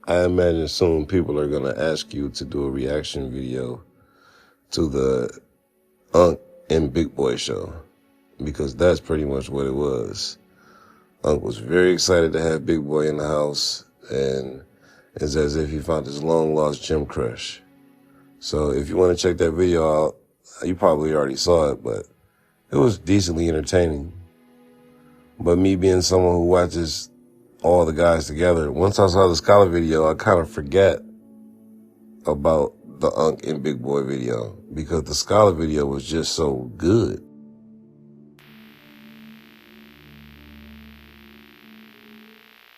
I imagine soon people are going to ask you to do a reaction video to the Unc and Big Boy show, because that's pretty much what it was. Unc was very excited to have Big Boy in the house, and it's as if he found his long-lost gym crush. So if you want to check that video out, you probably already saw it, but it was decently entertaining. But me being someone who watches all the guys together, once I saw the Scholar video, I kind of forget about the Unc and Big Boy video, because the Scholar video was just so good.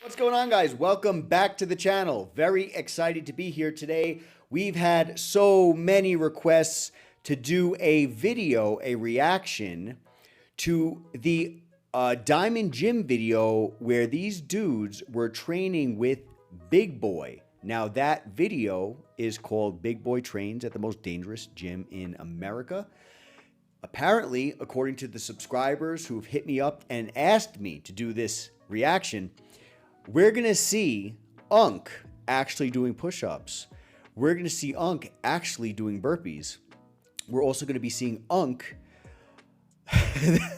What's going on, guys? Welcome back to the channel. Very excited to be here today. We've had so many requests to do a video, a reaction to the Diamond Gym video where these dudes were training with Big Boy. Now that video is called Big Boy Trains at the Most Dangerous Gym in America. Apparently, according to the subscribers who've hit me up and asked me to do this reaction, we're going to see Unc actually doing push-ups. We're going to see Unc actually doing burpees. We're also going to be seeing Unc,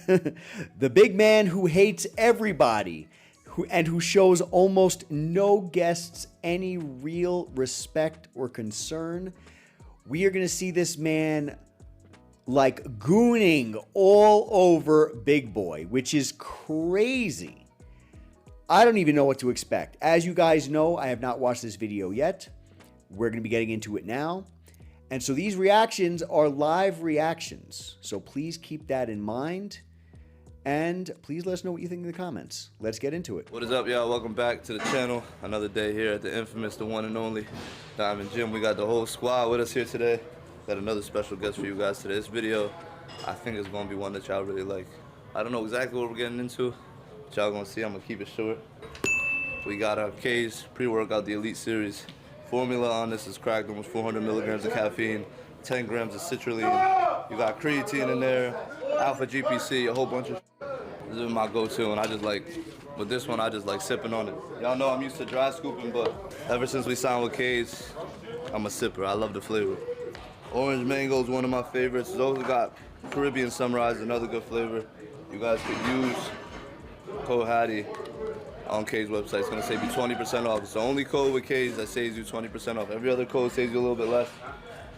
the big man who hates everybody and who shows almost no guests any real respect or concern. We are going to see this man like gooning all over Big Boy, which is crazy. I don't even know what to expect. As you guys know, I have not watched this video yet. We're going to be getting into it now. And so these reactions are live reactions. So please keep that in mind. And please let us know what you think in the comments. Let's get into it. What is up, y'all? Welcome back to the channel. Another day here at the infamous, the one and only Diamond Gym. We got the whole squad with us here today. Got another special guest for you guys today. This video, I think, is going to be one that y'all really like. I don't know exactly what we're getting into, but y'all going to see. I'm going to keep it short. We got our K's pre-workout, the Elite Series. Formula on this is cracked, almost 400 milligrams of caffeine, 10 grams of citrulline. You got creatine in there, alpha GPC, a whole bunch of This is my go-to, and I just like, with this one, I just like sipping on it. Y'all know I'm used to dry scooping, but ever since we signed with K's, I'm a sipper. I love the flavor. Orange mango is one of my favorites. It's also got Caribbean Sunrise, another good flavor. You guys could use code Haddy on K's website. It's gonna save you 20% off. It's the only code with K's that saves you 20% off. Every other code saves you a little bit less.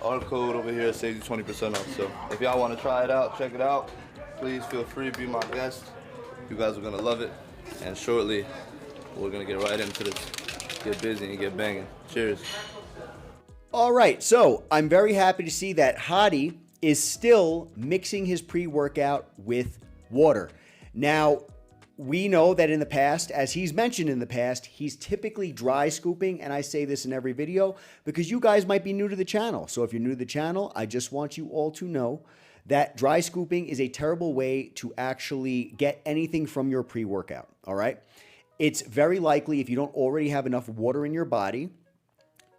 Our code over here saves you 20% off. So if y'all wanna try it out, check it out, please feel free to be my guest. You guys are gonna love it. And shortly, we're gonna get right into this. Get busy and get banging. Cheers. All right, so I'm very happy to see that Haddy is still mixing his pre-workout with water. Now, we know that in the past, as he's mentioned in the past, he's typically dry scooping, and I say this in every video because you guys might be new to the channel. So if you're new to the channel, I just want you all to know that dry scooping is a terrible way to actually get anything from your pre-workout, all right? It's very likely, if you don't already have enough water in your body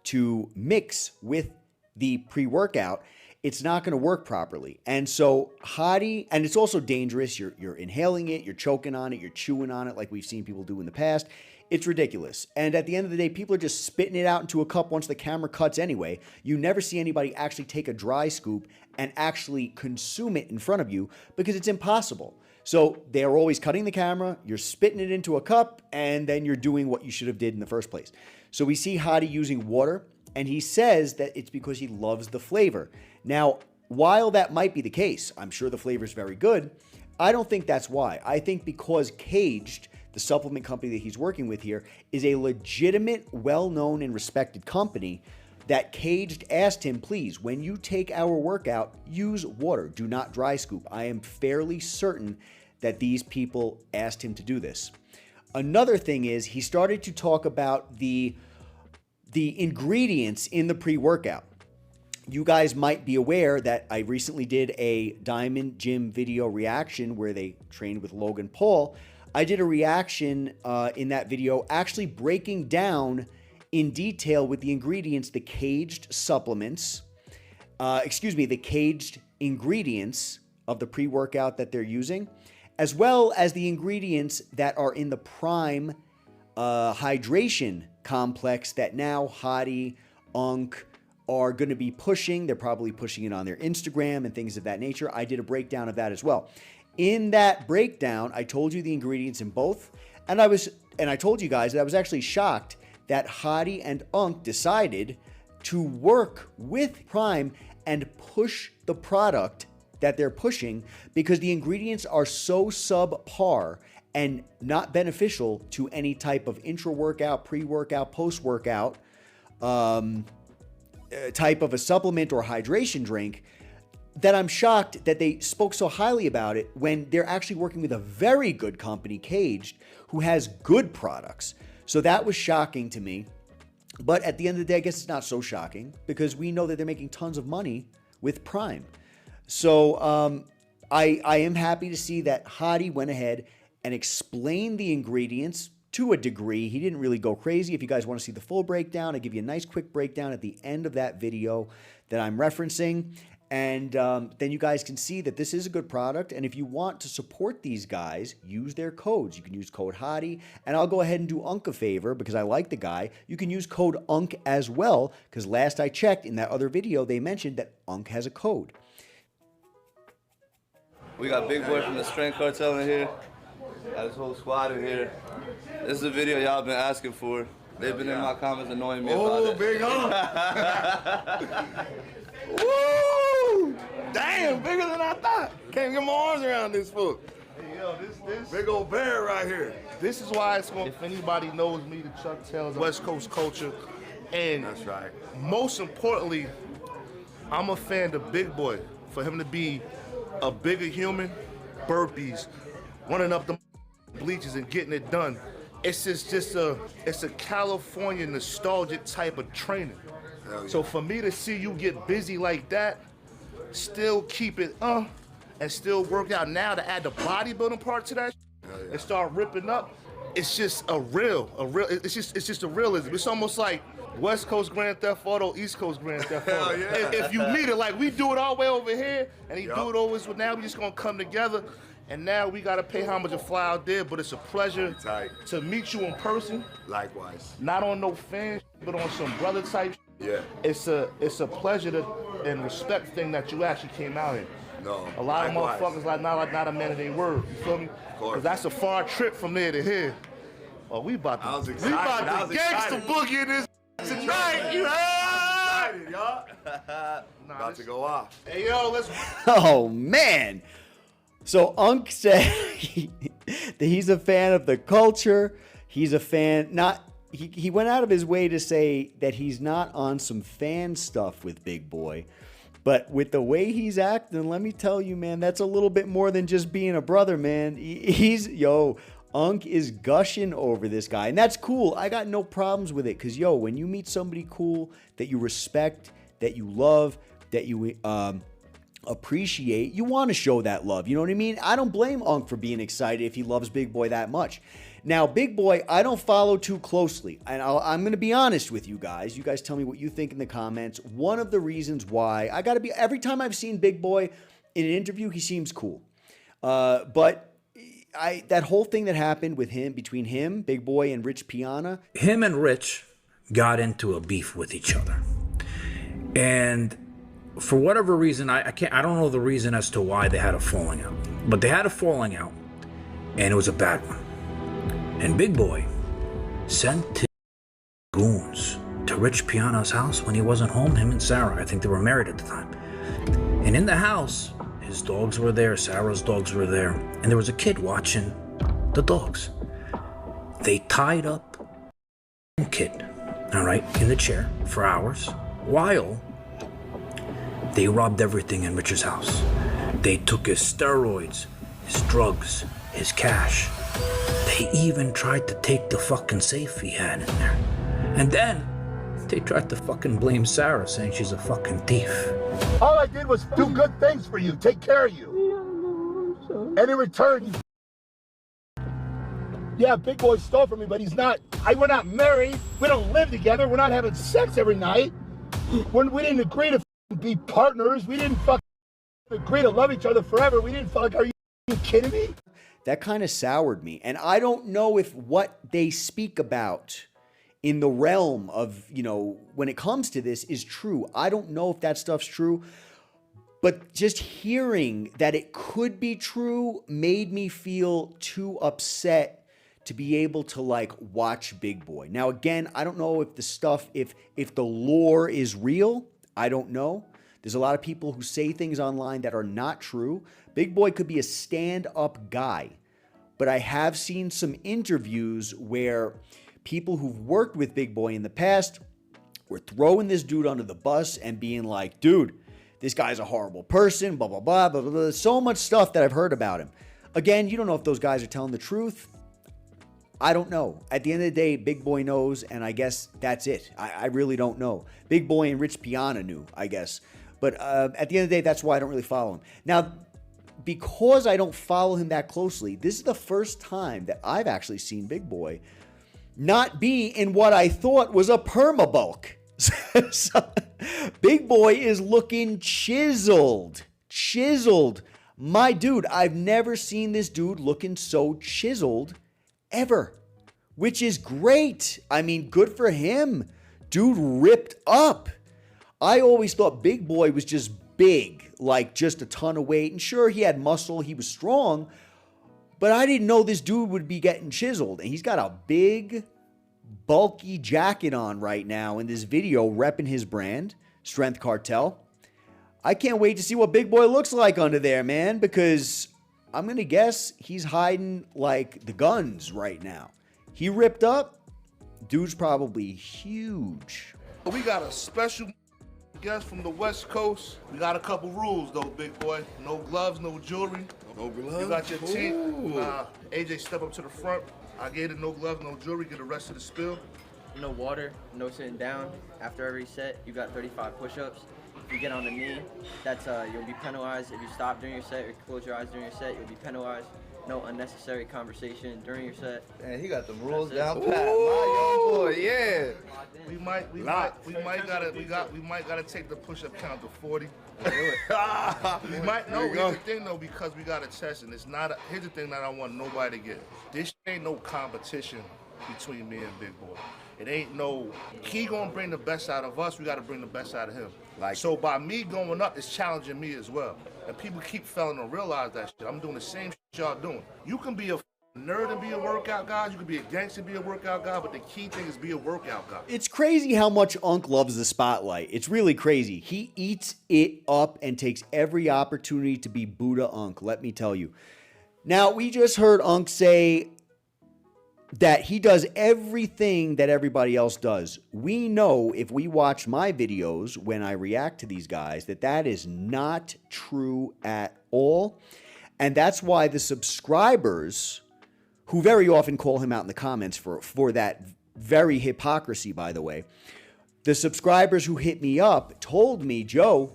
to mix with the pre-workout, it's not going to work properly. And so Haddy, and it's also dangerous. You're inhaling it, you're choking on it, you're chewing on it like we've seen people do in the past. It's ridiculous. And at the end of the day, people are just spitting it out into a cup once the camera cuts anyway. You never see anybody actually take a dry scoop and actually consume it in front of you because it's impossible. So they are always cutting the camera, you're spitting it into a cup, and then you're doing what you should have did in the first place. So we see Haddy using water, and he says that it's because he loves the flavor. Now, while that might be the case, I'm sure the flavor is very good, I don't think that's why. I think because Caged, the supplement company that he's working with here, is a legitimate, well-known, and respected company, that Caged asked him, please, when you take our workout, use water. Do not dry scoop. I am fairly certain that these people asked him to do this. Another thing is he started to talk about the ingredients in the pre-workout. You guys might be aware that I recently did a Diamond Gym video reaction where they trained with Logan Paul. I did a reaction in that video actually breaking down in detail with the ingredients, the caged supplements, the caged ingredients of the pre-workout that they're using, as well as the ingredients that are in the Prime hydration complex that now Haddy, Unk are going to be pushing. They're probably pushing it on their Instagram and things of that nature. I did a breakdown of that as well. In that breakdown, I told you the ingredients in both, and I told you guys that I was actually shocked that Haddy and Unk decided to work with Prime and push the product that they're pushing because the ingredients are so subpar and not beneficial to any type of intra-workout, pre-workout, post-workout type of a supplement or hydration drink, that I'm shocked that they spoke so highly about it when they're actually working with a very good company, Caged, who has good products. So that was shocking to me. But at the end of the day, I guess it's not so shocking because we know that they're making tons of money with Prime. So I am happy to see that Haddy went ahead and explained the ingredients to a degree. He didn't really go crazy. If you guys want to see the full breakdown, I give you a nice quick breakdown at the end of that video that I'm referencing. And then you guys can see that this is a good product. And if you want to support these guys, use their codes. You can use code Haddy. And I'll go ahead and do Unk a favor because I like the guy. You can use code Unk as well because last I checked in that other video, they mentioned that Unk has a code. We got Big Boy from the Strength Cartel in here. Got his whole squad in here. This is a video y'all been asking for. They've been in my comments annoying me about it. Big Woo! Damn, bigger than I thought. Can't get my arms around this foot. Hey, yo, this Big old bear right here. This is why it's going. If anybody knows me, the Chuck tells West Coast culture, and That's right. most importantly, I'm a fan of Big Boy. For him to be a bigger human, burpees, running up the bleachers and getting it done. It's just a California nostalgic type of training. Yeah. So for me to see you get busy like that, still keep it and still work out now to add the bodybuilding part to that and start ripping up, it's just it's just a realism. It's almost like West Coast Grand Theft Auto, East Coast Grand Theft Auto. If you meet it, like we do it all the way over here, and he do it over, so now we just gonna come together. And now we gotta pay homage to Fly Out There, but it's a pleasure to meet you in person. Likewise. Not on no fan, but on some brother type. Yeah. It's a pleasure and respect thing that you actually came out in. No. A lot likewise. of motherfuckers not a man of their word. You feel me? Of course. 'Cause that's a far trip from there to here. Oh, we about I was to excited. I was gangster excited. boogie in this tonight. You heard? Excited, y'all. About to go off. Hey yo, let's. Oh, man. So Unk said that he's a fan of the culture. He's a fan, he went out of his way to say that he's not on some fan stuff with Big Boy. But with the way he's acting, let me tell you, man, that's a little bit more than just being a brother, man. Unk is gushing over this guy. And that's cool. I got no problems with it. Because, when you meet somebody cool that you respect, that you love, that you appreciate, you want to show that love. You know what I mean? I don't blame Unk for being excited if he loves Big Boy that much. Now, Big Boy, I don't follow too closely. And I'm going to be honest with you guys. You guys tell me what you think in the comments. One of the reasons why, every time I've seen Big Boy in an interview, he seems cool. But that whole thing that happened with between him, Big Boy, and Rich Piana. Him and Rich got into a beef with each other. And for whatever reason, I don't know the reason as to why they had a falling out. But they had a falling out, and it was a bad one. And Big Boy sent his goons to Rich Piana's house when he wasn't home, him and Sarah. I think they were married at the time. And in the house, his dogs were there, Sarah's dogs were there, and there was a kid watching the dogs. They tied up the kid, all right, in the chair for hours, while they robbed everything in Rich's house. They took his steroids, his drugs, his cash. They even tried to take the fucking safe he had in there. And then they tried to fucking blame Sarah, saying she's a fucking thief. All I did was do good things for you, take care of you. And in return, yeah, Big Boy stole from me, but we're not married. We don't live together. We're not having sex every night. We didn't agree to be partners. We didn't agree to love each other forever. We didn't are you kidding me? That kind of soured me. And I don't know if what they speak about in the realm of, when it comes to this is true. I don't know if that stuff's true, but just hearing that it could be true made me feel too upset to be able to watch Big Boy. Now, again, I don't know if the stuff, if the lore is real. I don't know. There's a lot of people who say things online that are not true. Big Boy could be a stand-up guy, but I have seen some interviews where people who've worked with Big Boy in the past were throwing this dude under the bus and being like, dude, this guy's a horrible person, blah, blah, blah, blah, blah, blah. So much stuff that I've heard about him. Again, you don't know if those guys are telling the truth. I don't know. At the end of the day, Big Boy knows, and I guess that's it. I really don't know. Big Boy and Rich Piana knew, I guess. But at the end of the day, that's why I don't really follow him. Now, because I don't follow him that closely, this is the first time that I've actually seen Big Boy not be in what I thought was a permabulk. So, Big Boy is looking chiseled. My dude, I've never seen this dude looking so chiseled ever, which is great. I mean, good for him. Dude ripped up. I always thought Big Boy was just big, just a ton of weight. And sure, he had muscle, he was strong, but I didn't know this dude would be getting chiseled. And he's got a big, bulky jacket on right now in this video repping his brand, Strength Cartel. I can't wait to see what Big Boy looks like under there, man, because I'm going to guess he's hiding the guns right now. He ripped up. Dude's probably huge. We got a special guest from the West Coast. We got a couple rules though, Big Boy. No gloves, no jewelry. No gloves? You got your team. AJ, step up to the front. I gave it no gloves, no jewelry. Get the rest of the spill. No water, no sitting down. After every set, you got 35 push-ups. If you get on the knee, that's you'll be penalized. If you stop during your set or close your eyes during your set, you'll be penalized. No unnecessary conversation during your set. Man, he got the rules down pat. My young boy, yeah. We might gotta take the push-up count to 40. We might. No, here's the thing though, because we got a test, and it's not. Here's the thing that I want nobody to get. This ain't no competition between me and Big Boy. It ain't no. He gonna bring the best out of us. We gotta bring the best out of him. So by me going up, it's challenging me as well. And people keep failing to realize that shit. I'm doing the same shit y'all doing. You can be a nerd and be a workout guy. You can be a gangster and be a workout guy. But the key thing is be a workout guy. It's crazy how much Unc loves the spotlight. It's really crazy. He eats it up and takes every opportunity to be Buddha Unc, let me tell you. Now, we just heard Unc say that he does everything that everybody else does. We know if we watch my videos when I react to these guys that is not true at all. And that's why the subscribers, who very often call him out in the comments for that very hypocrisy, by the way, the subscribers who hit me up told me, Joe,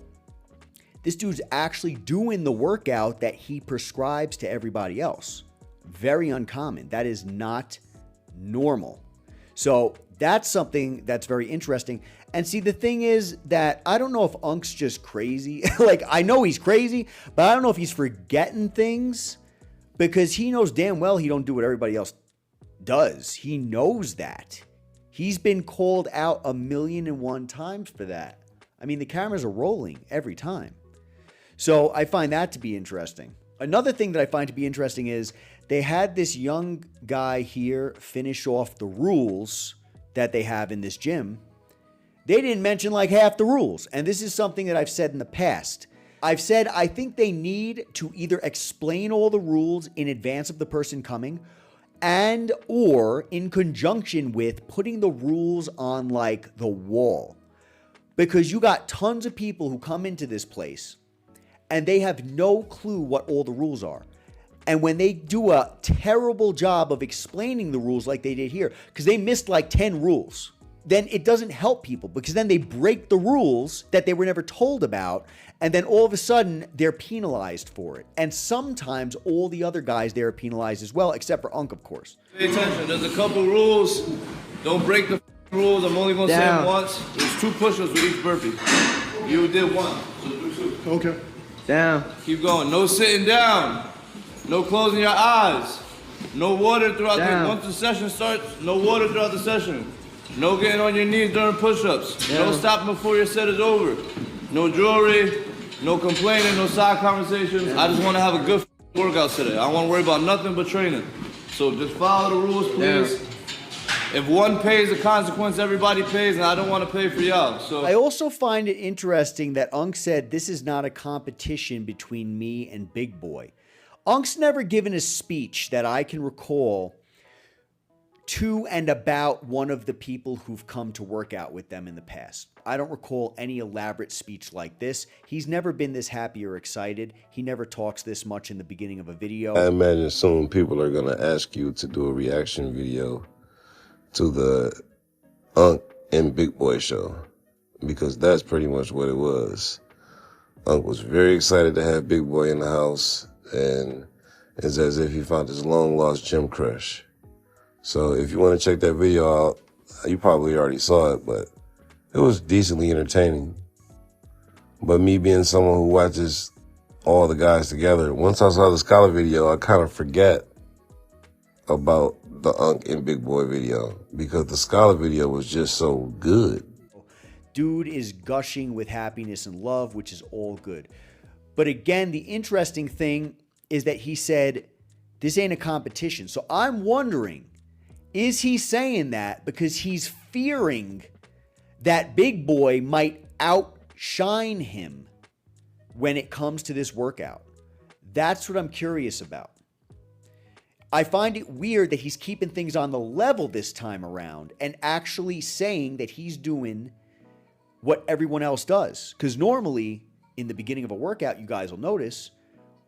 this dude's actually doing the workout that he prescribes to everybody else. Very uncommon. That is not normal. So that's something that's very interesting. And see, the thing is that I don't know if Unc's just crazy. I know he's crazy, but I don't know if he's forgetting things, because he knows damn well he don't do what everybody else does. He knows that. He's been called out 1,000,001 times for that. I mean, the cameras are rolling every time. So I find that to be interesting. Another thing that I find to be interesting is they had this young guy here finish off the rules that they have in this gym. They didn't mention half the rules. And this is something that I've said in the past. I've said I think they need to either explain all the rules in advance of the person coming, and or in conjunction with putting the rules on the wall. Because you got tons of people who come into this place and they have no clue what all the rules are. And when they do a terrible job of explaining the rules like they did here, because they missed 10 rules, then it doesn't help people, because then they break the rules that they were never told about, and then all of a sudden they're penalized for it. And sometimes all the other guys there are penalized as well, except for Unc, of course. Pay attention, there's a couple rules. Don't break the rules. I'm only gonna say them once. There's 2 push-ups with each burpee. You did 1, so do 2. Okay. Down. Keep going. No sitting down. No closing your eyes. No water throughout Down. once the session starts, no water throughout the session. No getting on your knees during push-ups. No stopping before your set is over. No jewelry, no complaining, no side conversations. I just want to have a good workout today. I don't want to worry about nothing but training. So just follow the rules, please. If one pays the consequence, everybody pays, and I don't want to pay for y'all. So I also find it interesting that Unk said this is not a competition between me and Big Boy. Unk's never given a speech that I can recall to and about one of the people who've come to work out with them in the past. I don't recall any elaborate speech like this. He's never been this happy or excited. He never talks this much in the beginning of a video. I imagine soon people are going to ask you to do a reaction video to the Unk and Big Boy show, because that's pretty much what it was. Unk was very excited to have Big Boy in the house, and it's as if he found his long-lost gym crush. So if you want to check that video out, you probably already saw it, but it was decently entertaining. But me being someone who watches all the guys together, once I saw the Scholar video, I kind of forget about the Unk and Big Boy video, because the Scholar video was just so good. Dude is gushing with happiness and love, which is all good. But again, the interesting thing is that he said, this ain't a competition. So I'm wondering, is he saying that because he's fearing that Big Boy might outshine him when it comes to this workout? That's what I'm curious about. I find it weird that he's keeping things on the level this time around and actually saying that he's doing what everyone else does. Because normally, in the beginning of a workout, you guys will notice,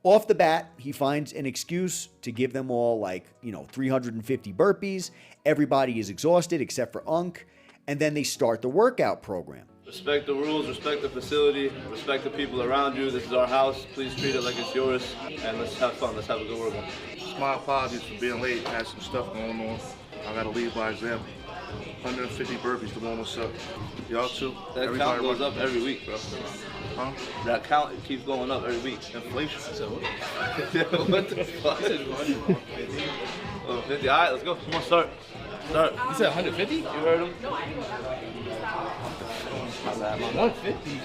off the bat, he finds an excuse to give them all 350 burpees. Everybody is exhausted except for Unk. And then they start the workout program. respect the rules, respect the facility, respect the people around you. This is our house. Please treat it like it's yours. And let's have fun. Let's have a good workout. My apologies for being late. Had some stuff going on. I gotta lead by example. 150 burpees to warm us up. Y'all too. That count goes up every week, bro. Huh? That count keeps going up every week. Inflation. So, what the fuck? 150. All right, let's go. Come on, start. Start. You said 150? You heard him? 150.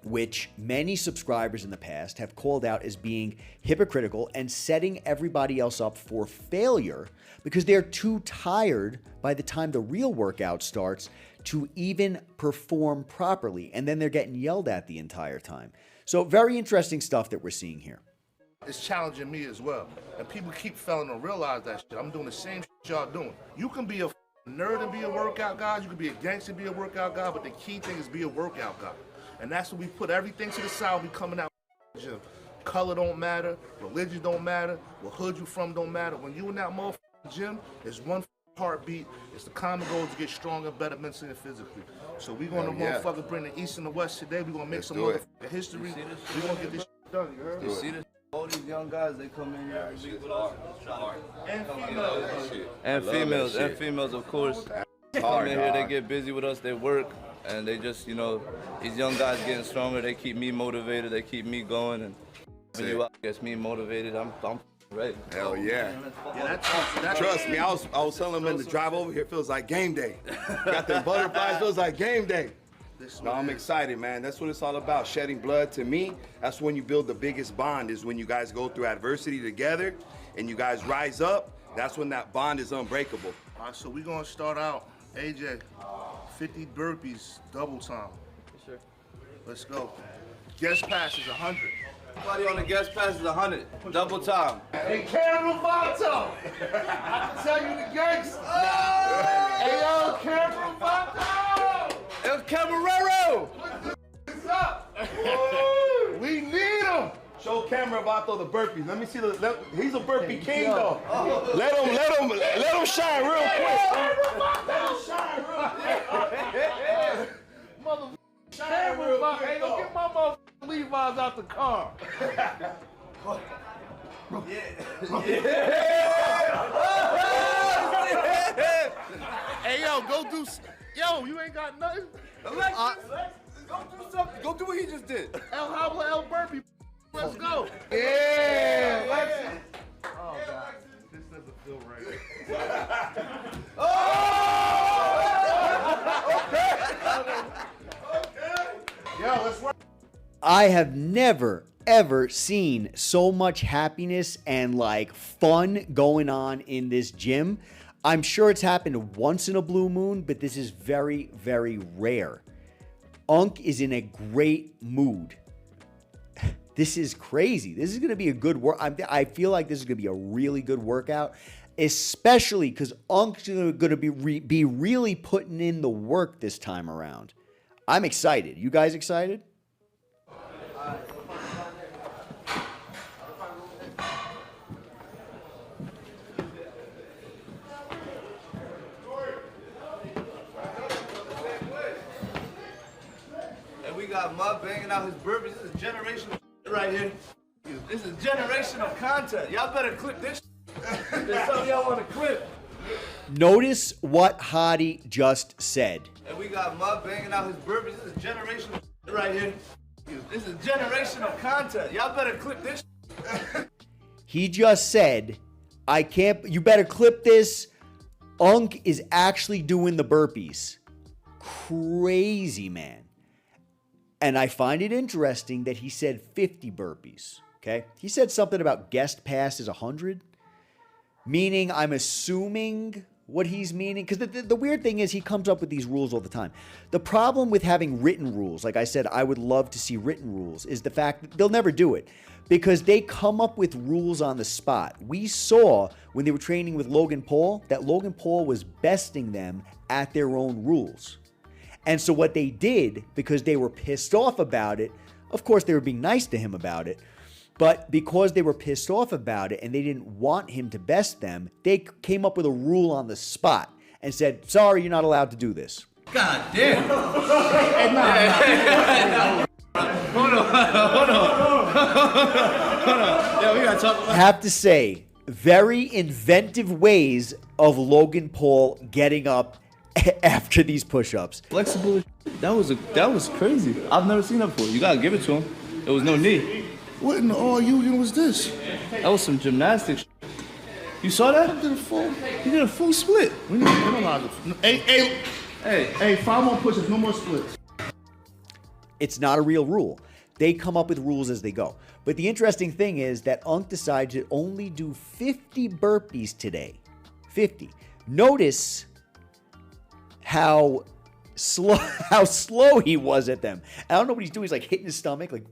Which many subscribers in the past have called out as being hypocritical and setting everybody else up for failure because they're too tired by the time the real workout starts to even perform properly. And then they're getting yelled at the entire time. So very interesting stuff that we're seeing here. It's challenging me as well. And people keep failing to realize that shit. I'm doing the same shit y'all doing. You can be a nerd and be a workout guy. You can be a gangster and be a workout guy. But the key thing is be a workout guy. And that's when we put everything to the side. We coming out the gym. Color don't matter. Religion don't matter. What hood you from don't matter. When you in that motherfucking gym, it's one heartbeat. It's the common goal to get stronger, better mentally and physically. So we gonna motherfucker bring the East and the West today. We gonna make some motherfucking history. We gonna get this shit done. You heard? You see this? All these young guys, they come in here every week with us. And females, of course. They come in here, they get busy with us, they work, and they just, these young guys getting stronger, they keep me motivated, they keep me going, and when you out gets me motivated, I'm ready. Hell yeah. Trust me, I was telling them in the drive over here, feels like game day. Got them butterflies, feels like game day. No, I'm excited, man. That's what it's all about, shedding blood. To me, that's when you build the biggest bond, is when you guys go through adversity together and you guys rise up. That's when that bond is unbreakable. All right, so we're going to start out. AJ, 50 burpees, double time. Yes, sir. Let's go. Guest pass is 100. Everybody on the guest pass is 100. Double time. Hey, Cameron Vato! I can tell you the gangster. Oh! Hey, yo, Cameron Vato! El Camarero! What's up? We need him! Show camera Vato the burpees. Let me see he's a burpee king though. Let him shine real quick. Let him shine real quick. Motherfucker, Cameron Vato. Hey, go get my motherfucking Levi's out the car. Hey, yo, go do. Yo, you ain't got nothing? Alexis, go do something. Go do what he just did. El Habla El Burpee. Let's go. Yeah, Alexis. Oh, God. This doesn't feel right. Oh! I have never, ever seen so much happiness and like fun going on in this gym. I'm sure it's happened once in a blue moon, but this is very, very rare. Unk is in a great mood. This is crazy. This is going to be a good work. I feel like this is going to be a really good workout, especially because Unk's going to be really putting in the work this time around. I'm excited. You guys excited? And we got Mud banging out his burpees. This is generational right here. This is generational content. Y'all better clip this. There's something y'all want to clip. Notice what Haddy just said. And we got Mud banging out his burpees. This is generational right here. This is generational content. Y'all better clip this. He just said, I can't, you better clip this. Unk is actually doing the burpees. Crazy, man. And I find it interesting that he said 50 burpees, okay? He said something about guest pass is 100, meaning I'm assuming what he's meaning. Because the weird thing is he comes up with these rules all the time. The problem with having written rules, like I said, I would love to see written rules, is the fact that they'll never do it. Because they come up with rules on the spot. We saw when they were training with Logan Paul that Logan Paul was besting them at their own rules. And so what they did, because they were pissed off about it, of course they were being nice to him about it, but because they were pissed off about it and they didn't want him to best them, they came up with a rule on the spot and said, sorry, you're not allowed to do this. God damn. Hold on. Yeah, we gotta talk about. Have to say, very inventive ways of Logan Paul getting up after these push-ups. Flexible. That was crazy. I've never seen that before. You gotta give it to him. It was no knee. What in the all union was this? That was some gymnastics. You saw that? He did a full split. We need to penalize it. Hey, 5 more push-ups, no more splits. It's not a real rule. They come up with rules as they go. But the interesting thing is that Unk decided to only do 50 burpees today. 50. Notice how slow he was at them. I don't know what he's doing. He's like hitting his stomach, like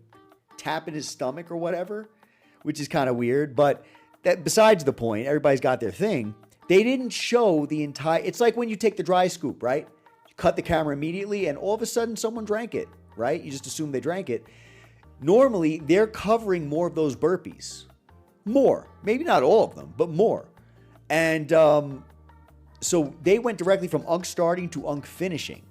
tapping his stomach or whatever, which is kind of weird. But that besides the point, everybody's got their thing. They didn't show the entire. It's like when you take the dry scoop, right? You cut the camera immediately, and all of a sudden someone drank it, right? You just assume they drank it. Normally, they're covering more of those burpees. More. Maybe not all of them, but more. And so they went directly from Unk starting to Unk finishing.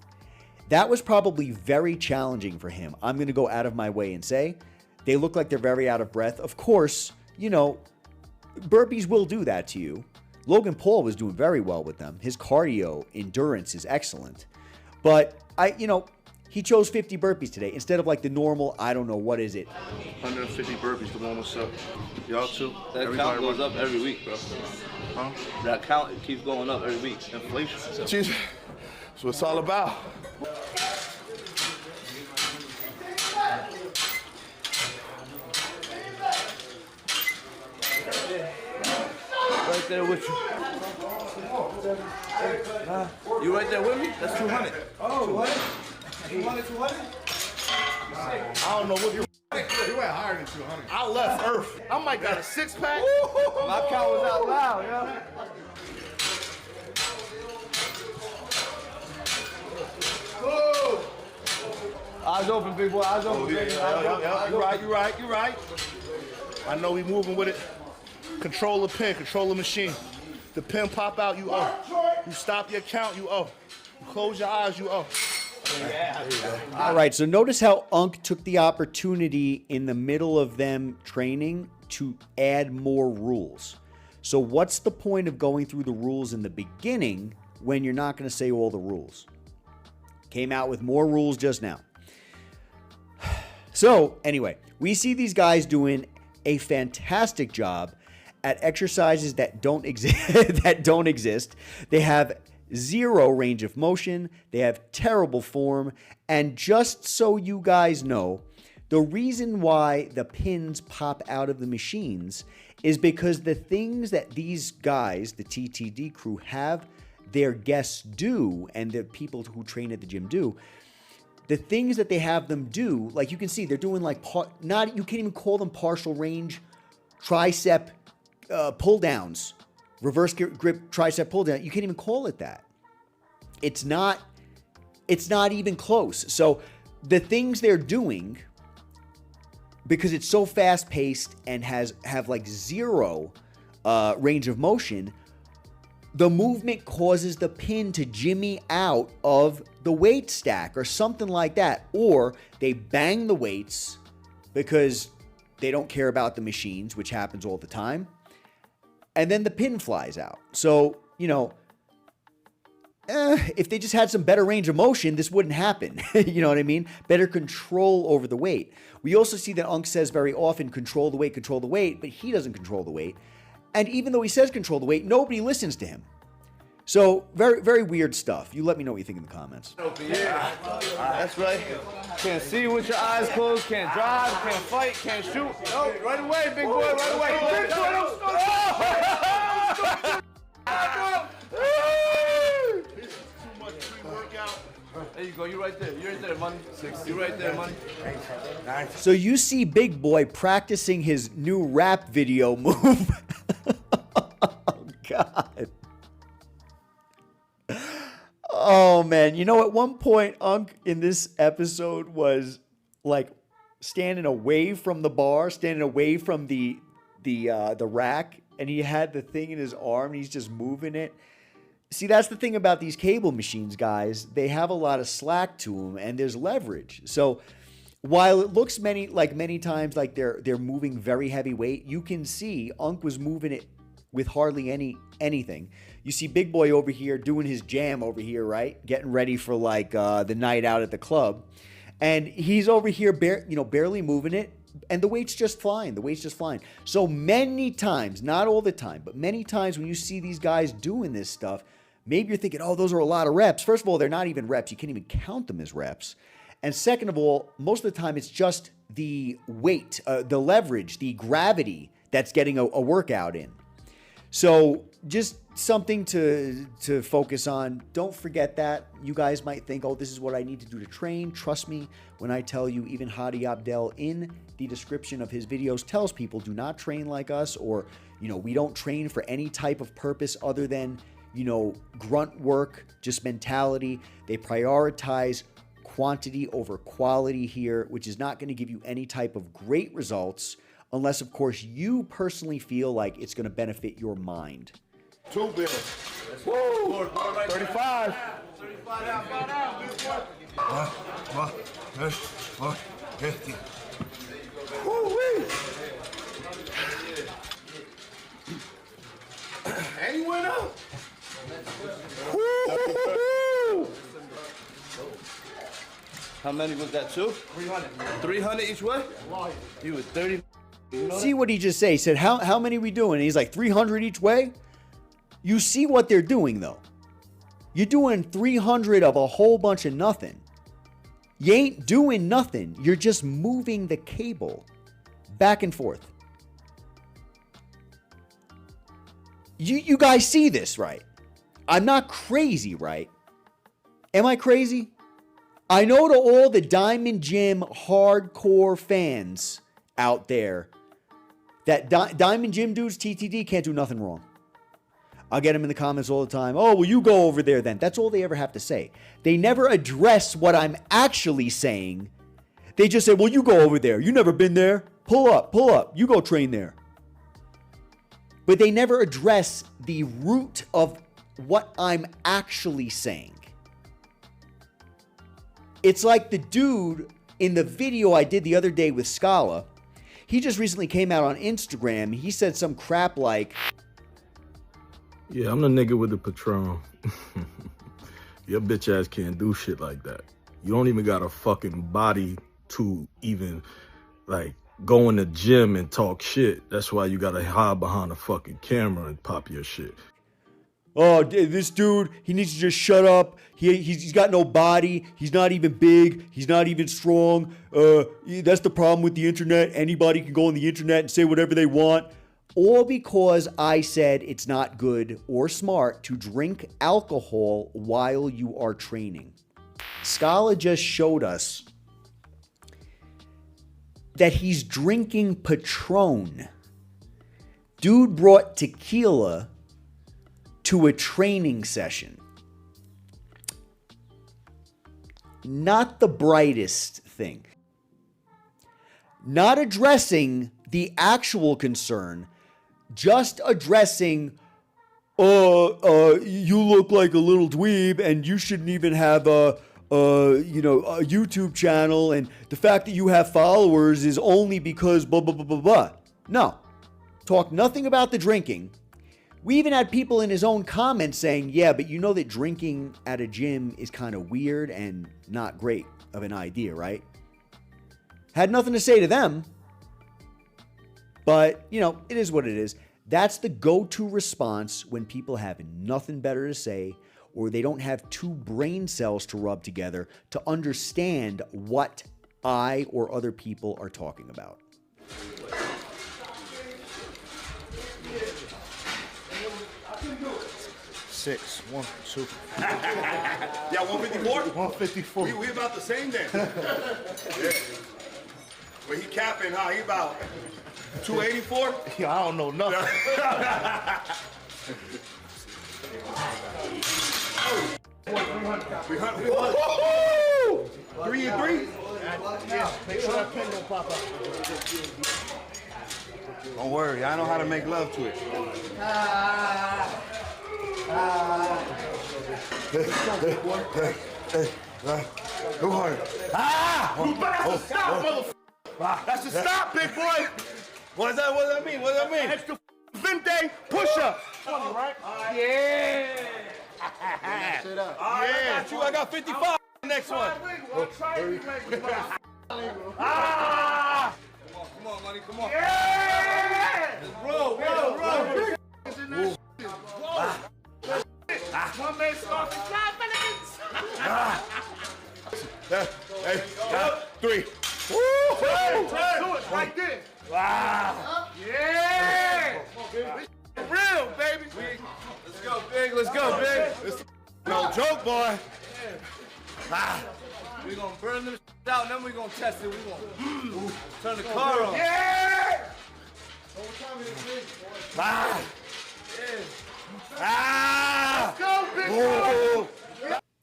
That was probably very challenging for him. I'm going to go out of my way and say they look like they're very out of breath. Of course, you know, burpees will do that to you. Logan Paul was doing very well with them. His cardio endurance is excellent. But he chose 50 burpees today instead of like the normal, I don't know, what is it? 150 burpees, the one was up. Y'all too? That count goes up every week, bro. Huh? That count, it keeps going up every week. Inflation. Jeez, that's what it's all about. Right there with you. You right there with me? That's 200. Oh, 200? 200? I don't know what you You went higher than 200. I left Earth. I might got a 6-pack. My count was out loud, yo. Eyes open, big boy. Eyes open, baby. You right. I know we moving with it. Control the pin, control the machine. The pin pop out, you owe. You stop your count, you owe. You close your eyes, you owe. All right, so notice how Unk took the opportunity in the middle of them training to add more rules. So what's the point of going through the rules in the beginning when you're not going to say all the rules? Came out with more rules just now. So anyway, we see these guys doing a fantastic job at exercises that don't exist. They have zero range of motion. They have terrible form. And just so you guys know, The reason why the pins pop out of the machines is because the things that these guys, the TTD crew, have their guests do, and the people who train at the gym do, the things that they have them do, like you can see, they're doing like, you can't even call them partial range tricep pull downs, reverse grip tricep pull down. You can't even call it that. It's not even close. So the things they're doing, because it's so fast paced and have like zero range of motion, the movement causes the pin to jimmy out of the weight stack or something like that. Or they bang the weights because they don't care about the machines, which happens all the time. And then the pin flies out. So, you know, if they just had some better range of motion, this wouldn't happen. You know what I mean? Better control over the weight. We also see that Unk says very often, control the weight, but he doesn't control the weight. And even though he says control the weight, nobody listens to him. So very, very weird stuff. You let me know what you think in the comments. That's right. Can't see with your eyes closed, can't drive, can't fight, can't shoot. No, right away, big boy, right away. Big boy, don't There you go, you right there. You're right there, money. You right there, money. So you see Big Boy practicing his new rap video move. Oh, God. Oh, man. You know, at one point, Unk in this episode was like standing away from the bar, standing away from the rack, and he had the thing in his arm, and he's just moving it. See, that's the thing about these cable machines, guys. They have a lot of slack to them, and there's leverage. So while it looks many times like they're moving very heavy weight, you can see Unk was moving it with hardly anything. You see Big Boy over here doing his jam over here, right? Getting ready for like the night out at the club. And he's over here barely moving it. And the weight's just fine. So many times, not all the time, but many times when you see these guys doing this stuff, maybe you're thinking, oh, those are a lot of reps. First of all, they're not even reps. You can't even count them as reps. And second of all, most of the time, it's just the weight, the leverage, the gravity that's getting a workout in. So just something to focus on. Don't forget that. You guys might think, oh, this is what I need to do to train. Trust me when I tell you, even Haddy Abdel in the description of his videos tells people, do not train like us, or, we don't train for any type of purpose other than, grunt work, just mentality. They prioritize quantity over quality here, which is not going to give you any type of great results unless, of course, you personally feel like it's going to benefit your mind. 2 bills. Woo! 35. 35 out. 50. Woo-wee! And he went up. Woo-hoo-hoo! How many was that, 2? 300. 300 each way? You was 30. See what he just said? He said, how many we doing? And he's like, 300 each way? You see what they're doing, though. You're doing 300 of a whole bunch of nothing. You ain't doing nothing. You're just moving the cable back and forth. You guys see this, right? I'm not crazy, right? Am I crazy? I know to all the Diamond Gym hardcore fans out there that Diamond Gym dudes, TTD, can't do nothing wrong. I'll get them in the comments all the time. Oh, well, you go over there then. That's all they ever have to say. They never address what I'm actually saying. They just say, well, you go over there. You never been there. Pull up. You go train there. But they never address the root of what I'm actually saying. It's like the dude in the video I did the other day with Scala. He just recently came out on Instagram. He said some crap like, yeah, I'm the nigga with the Patron. Your bitch ass can't do shit like that. You don't even got a fucking body to even, go in the gym and talk shit. That's why you gotta hide behind a fucking camera and pop your shit. oh, this dude, he needs to just shut up. He's got no body. He's not even big. He's not even strong. That's the problem with the internet. Anybody can go on the internet and say whatever they want. All because I said it's not good or smart to drink alcohol while you are training. Scala just showed us that he's drinking Patron. Dude brought tequila to a training session. Not the brightest thing. Not addressing the actual concern, just addressing, you look like a little dweeb and you shouldn't even have a YouTube channel, and the fact that you have followers is only because blah, blah, blah, blah, blah. No. Talk nothing about the drinking. We even had people in his own comments saying, yeah, but you know that drinking at a gym is kind of weird and not great of an idea, right? Had nothing to say to them. But, it is what it is. That's the go-to response when people have nothing better to say, or they don't have two brain cells to rub together to understand what I or other people are talking about. 6, 1, 2. Yeah, 154? 154. We about the same then. Yeah. But he capping, huh? He about 284? Yeah, I don't know nothing. 3 and 3? Yeah, make sure that pen don't pop out. Don't worry, I know how to make love to it. Go hard. You better stop, motherfucker. That's a stop, big boy. What does that mean? What does that mean? Extra Vente push-up. Right? Yeah. I got you. I got 55 next one. Come on, money. Come on. Yeah. Roll. One man start. Hey, 3. Do it right there. Wow. Yeah. Real, baby. Let's go, big. Let's go, big. It's no joke, boy. We're gonna burn them out, and then we're gonna test it. We're gonna turn the car on. Yeah. Let's go, big boy.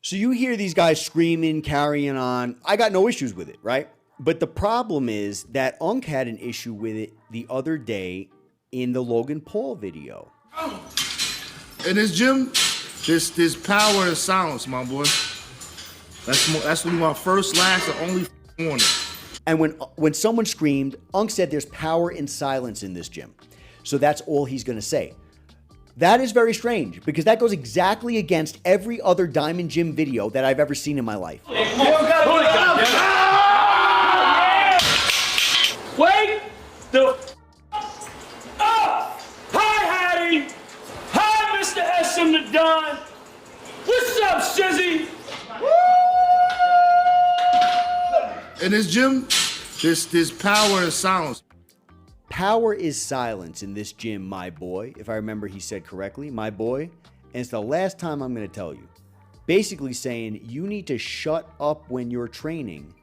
So you hear these guys screaming, carrying on. I got no issues with it, right? But the problem is that Unk had an issue with it the other day in the Logan Paul video. In this gym, there's power in silence, my boy. That's my first, last, and only warning. And when someone screamed, Unk said there's power in silence in this gym. So that's all he's going to say. That is very strange because that goes exactly against every other Diamond Gym video that I've ever seen in my life. Wait the up! Hi, Haddy! Hi, Mr. SM the Don! What's up, Shizzy? In this gym, there's power in silence. Power is silence in this gym, my boy. If I remember, he said correctly, my boy. And it's the last time I'm going to tell you. Basically saying you need to shut up when you're training.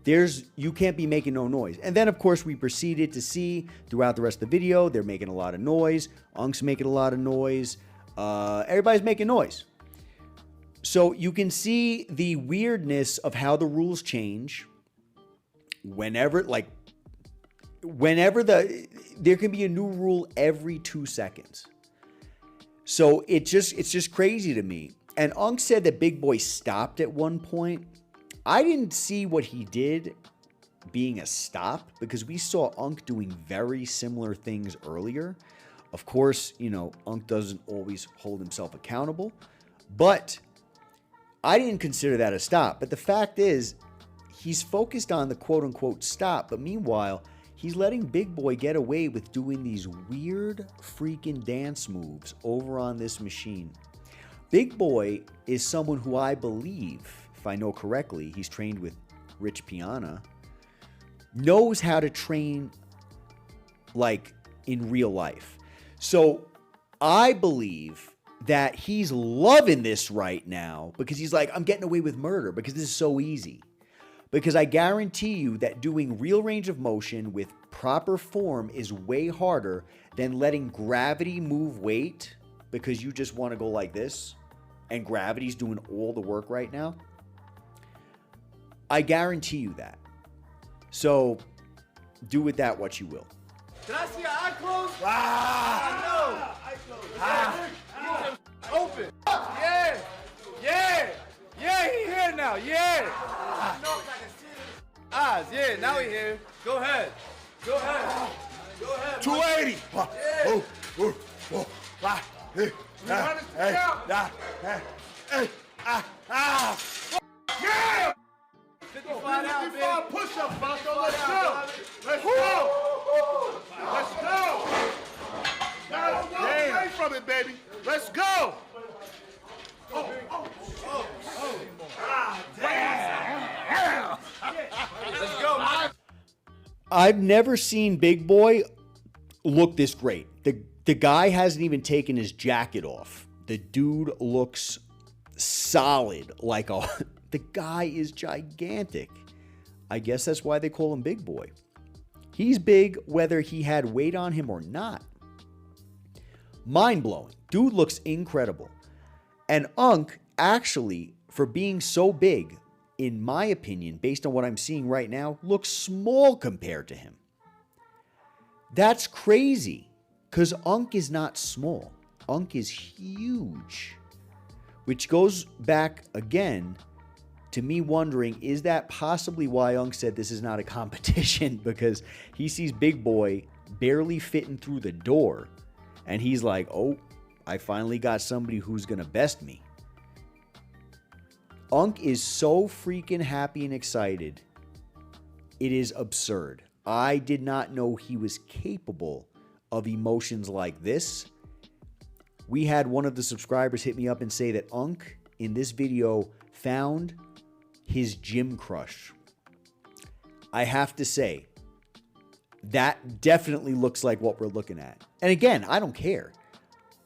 You can't be making no noise. And then, of course, we proceeded to see throughout the rest of the video, they're making a lot of noise. Unk's making a lot of noise. Everybody's making noise. So you can see the weirdness of how the rules change whenever there can be a new rule every 2 seconds. So it's just crazy to me. And Unk said that Big Boy stopped at one point. I didn't see what he did being a stop because we saw Unk doing very similar things earlier. Of course, Unk doesn't always hold himself accountable, but I didn't consider that a stop. But the fact is, he's focused on the quote-unquote stop, but meanwhile, he's letting Big Boy get away with doing these weird freaking dance moves over on this machine. Big Boy is someone who I believe, if I know correctly, he's trained with Rich Piana, knows how to train like in real life. So I believe that he's loving this right now because he's like, I'm getting away with murder because this is so easy. Because I guarantee you that doing real range of motion with proper form is way harder than letting gravity move weight because you just want to go like this and gravity's doing all the work right now. I guarantee you that. So do with that what you will. Can I see your eye closed? Ah! I know. Ah! Open. Yeah. Yeah. Yeah, he here now. Yeah. I know if I can see his eyes. Yeah, now he here. Go ahead. Go ahead. Go ahead. 280. Yeah. Yeah. 55 push-ups, Busto. Let's go. Let's go. Let's go. Don't go away from it, baby. Let's go. Damn. Let's go, man. I've never seen Big Boy look this great. The guy hasn't even taken his jacket off. The dude looks solid like a... The guy is gigantic. I guess that's why they call him Big Boy. He's big whether he had weight on him or not. Mind-blowing. Dude looks incredible. And Unk, actually, for being so big, in my opinion, based on what I'm seeing right now, looks small compared to him. That's crazy, because Unk is not small. Unk is huge. Which goes back, again, to me wondering, is that possibly why Unk said this is not a competition? Because he sees Big Boy barely fitting through the door, and he's like, oh, I finally got somebody who's going to best me. Unk is so freaking happy and excited. It is absurd. I did not know he was capable of emotions like this. We had one of the subscribers hit me up and say that Unk, in this video, found his gym crush. I have to say, that definitely looks like what we're looking at. And again, I don't care.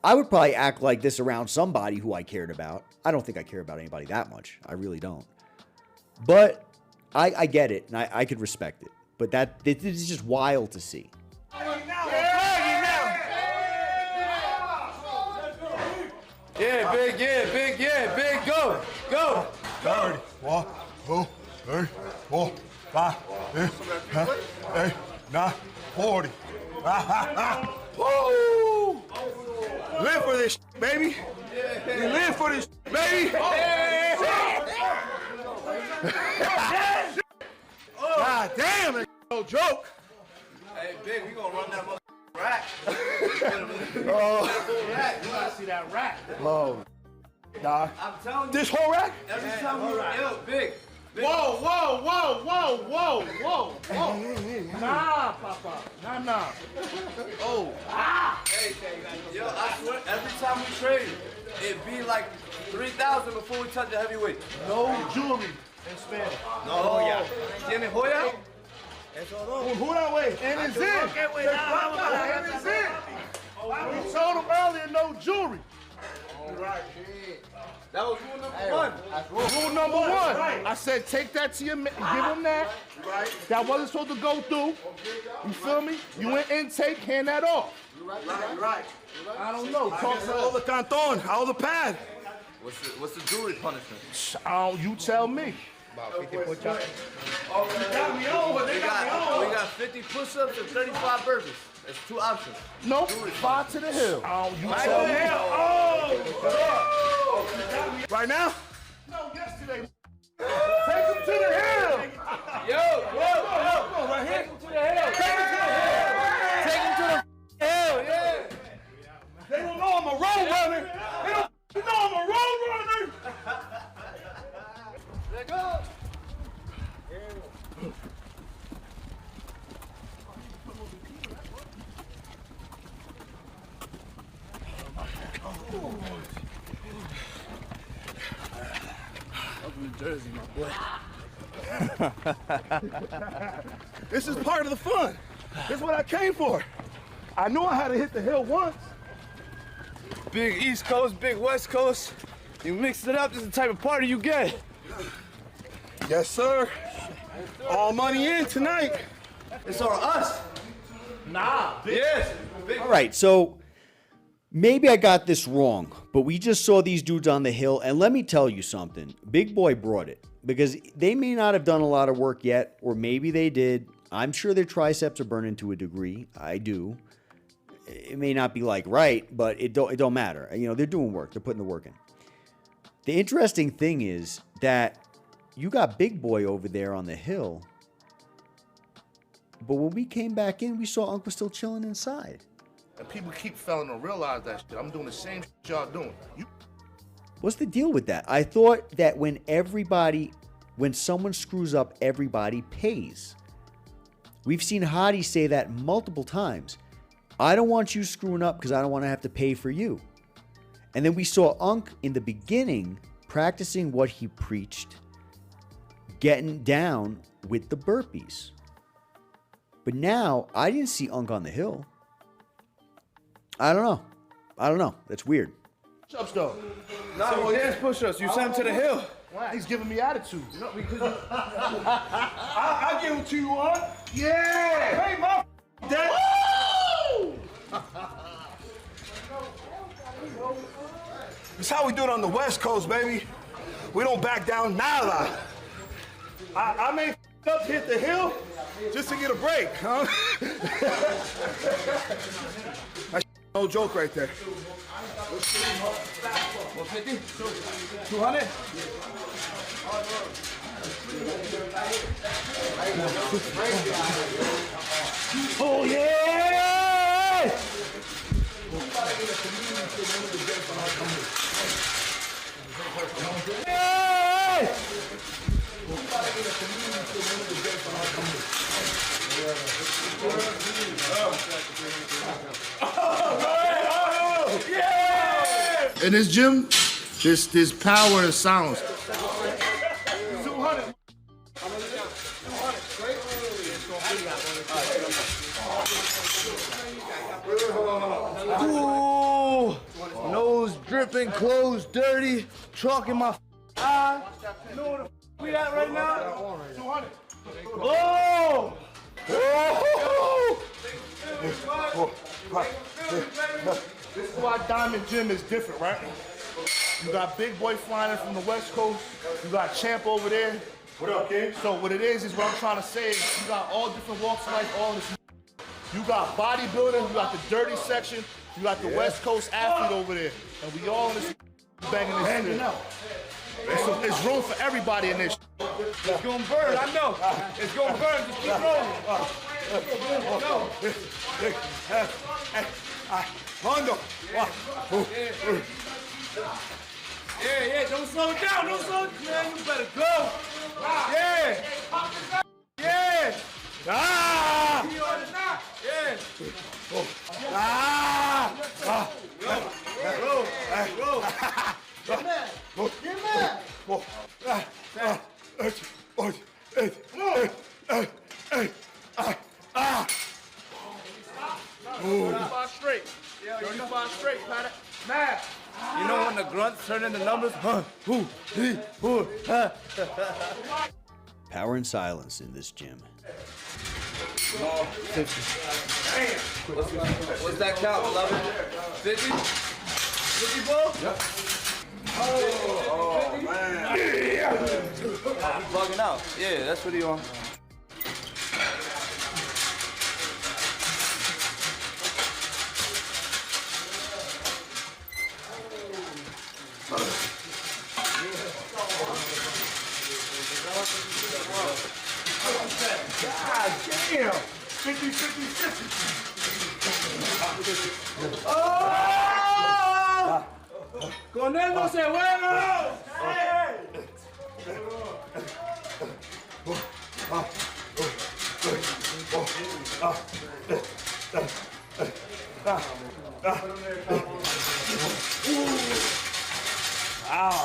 I would probably act like this around somebody who I cared about. I don't think I care about anybody that much. I really don't. But I get it, and I could respect it. But this is just wild to see. Yeah, big, go. 30, 1, 2, 3, 4, 5, 6, 7, 8, 9, 40. Woo! Live for this, baby. We live for this, baby. God damn, that's no joke. Hey, Big, we gonna run that rack. You gotta see that rack. Oh, dog. I'm telling you. This whole rack? Every time we Big. Whoa. Nah, Papa. Nah. Oh. Hey, yo, I swear, every time we trade, it be like 3,000 before we touch the heavyweight. No jewelry in Spanish. No joya. ¿Tiene joya? Who that way? And it's in. And it's in. We told him earlier, no jewelry. That was rule number one. Rule number one. I said, take that to your man, give him that. That wasn't supposed to go through. You feel me? You went intake, hand that off. Right. I don't know. Talk to All the canton, all the pad. What's the jewelry punishment? You tell me. We got 50 push-ups and 35 burpees. There's two options. Nope. 5 to the hill. You tell me. Right now? No, yesterday. Take him to the hill. Yo. Right here. Take him to the hill. Take him to the hill, yeah. They don't know I'm a road runner. They don't know I'm a road runner. Let go. Jersey, my boy. This is part of the fun. This is what I came for. I knew I had to hit the hill once. Big East Coast, big West Coast. You mix it up, this is the type of party you get. Yes, sir. All money in tonight. It's on us. Nah, bitch. Yes. All right, so maybe I got this wrong, but we just saw these dudes on the hill, and let me tell you something. Big Boy brought it, because they may not have done a lot of work yet, or maybe they did. I'm sure their triceps are burning to a degree. I do. It may not be like right, but it don't matter. You know, they're doing work. They're putting the work in. The interesting thing is that you got Big Boy over there on the hill, but when we came back in, we saw Unc was still chilling inside. And people keep failing to realize that shit. I'm doing the same shit y'all doing. What's the deal with that? I thought that when someone screws up, everybody pays. We've seen Haddy say that multiple times. I don't want you screwing up because I don't want to have to pay for you. And then we saw Unc in the beginning practicing what he preached, getting down with the burpees. But now, I didn't see Unc on the hill. I don't know. That's weird. Push-ups, though. No, he has push-ups. You sent him to the hill. Why? He's giving me attitude. No, because I give it to you, huh? Yeah! Hey, my dad! It's how we do it on the West Coast, baby. We don't back down, nada. I may up hit the hill just to get a break, huh? That's no joke right there. 150? 200? Oh, yeah! Hey! In this gym, there's power in silence. 200. Ooh, nose dripping, clothes dirty, chalk in my eye. You know where the we at right now? 200. Oh! This is why Diamond Gym is different, right? You got Big Boy flying in from the West Coast. You got Champ over there. What up, kid? So what it is what I'm trying to say is you got all different walks of life, all this. You got bodybuilding, you got the dirty section, you got the West Coast athlete over there. And we all in this banging this shit. It's room for everybody in this. It's gonna burn, I know. It's gonna burn, just keep rolling. No. Hondo. Yeah, don't slow it down, don't slow it down. Man, you better go. Yeah. Yeah. Ah! Yeah. Ah! Get mad! Straight. 35 straight, Pat. Mad. You know when the grunts turn into numbers? Power and silence in this gym. 50. What's that count, 11? 50? 50 ball? Yep. Oh, man. Yeah. Bugging out. Yeah, that's what he on. God damn! 50, 50, 50. ¡Oh! ¡Con él no se juega!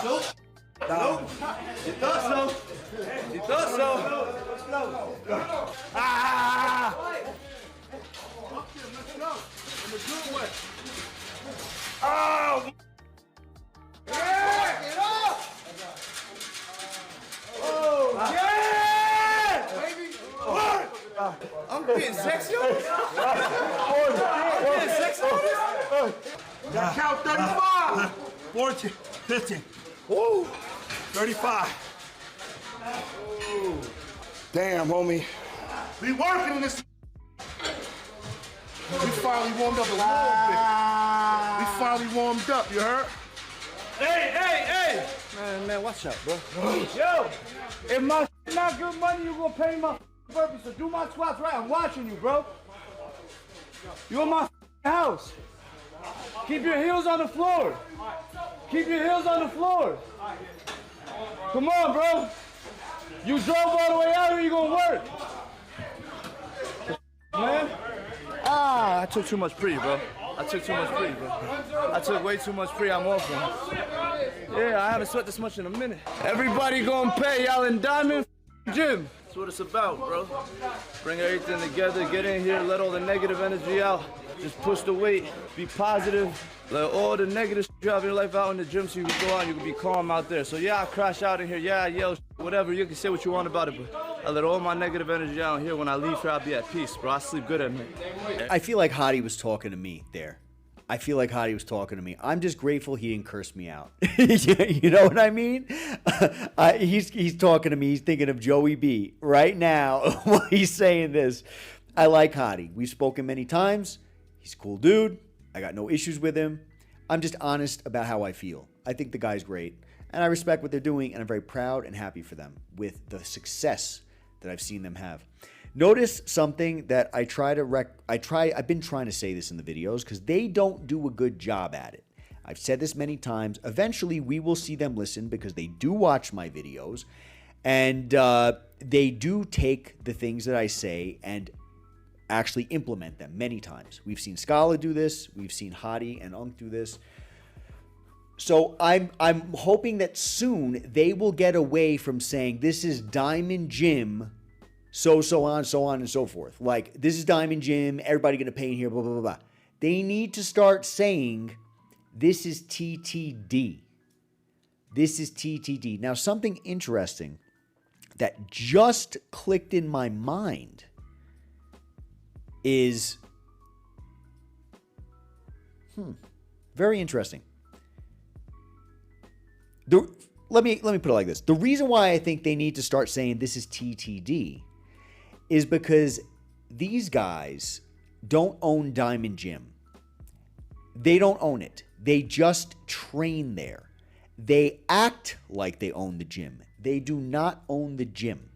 Nope. Ah! Let's go. In a good way. Oh! Yeah! Get up! Oh, yeah! Baby! What? I'm getting sexy on this. I'm getting sexy on this. Got count 35. 14, 15. Woo! 35. Ooh. Damn, homie. We working in this. We finally warmed up a little bit. We finally warmed up, you heard? Hey! Man, watch out, bro. Yo, if my not good money, you gonna pay my purpose. So do my squats right. I'm watching you, bro. You in my house. Keep your heels on the floor. Keep your heels on the floor. Come on, bro. You drove all the way out here, you gonna work. Man. I took too much pre, bro. I took way too much pre. I'm off one. Yeah, I haven't sweat this much in a minute. Everybody gonna pay, y'all in Diamond Gym. That's what it's about, bro. Bring everything together, get in here, let all the negative energy out. Just push the weight, be positive. Let all the negative shit you have in your life out in the gym so you can go out and you can be calm out there. So yeah, I crash out in here, yeah, I yell, whatever, you can say what you want about it, but I let all my negative energy out in here. When I leave here, I'll be at peace, bro. I sleep good at night. I feel like Haddy was talking to me there. I feel like Haddy was talking to me. I'm just grateful he didn't curse me out. You know what I mean? He's talking to me. He's thinking of Joey B right now while he's saying this. I like Haddy. We've spoken many times. He's a cool dude. I got no issues with him. I'm just honest about how I feel. I think the guy's great, and I respect what they're doing, and I'm very proud and happy for them with the success that I've seen them have. Notice something that I've been trying to say this in the videos because they don't do a good job at it. I've said this many times. Eventually, we will see them listen because they do watch my videos, and they do take the things that I say and actually implement them many times. We've seen Scala do this. We've seen Haddy and Unk do this. So I'm hoping that soon they will get away from saying this is Diamond Gym, so on and so forth. Like, this is Diamond Gym, everybody gonna pay in here, blah, blah, blah, blah. They need to start saying this is TTD. This is TTD. Now, something interesting that just clicked in my mind is very interesting. Let me put it like this. The reason why I think they need to start saying this is TTD is because these guys don't own Diamond Gym. They don't own it. They just train there. They act like they own the gym. They do not own the gym.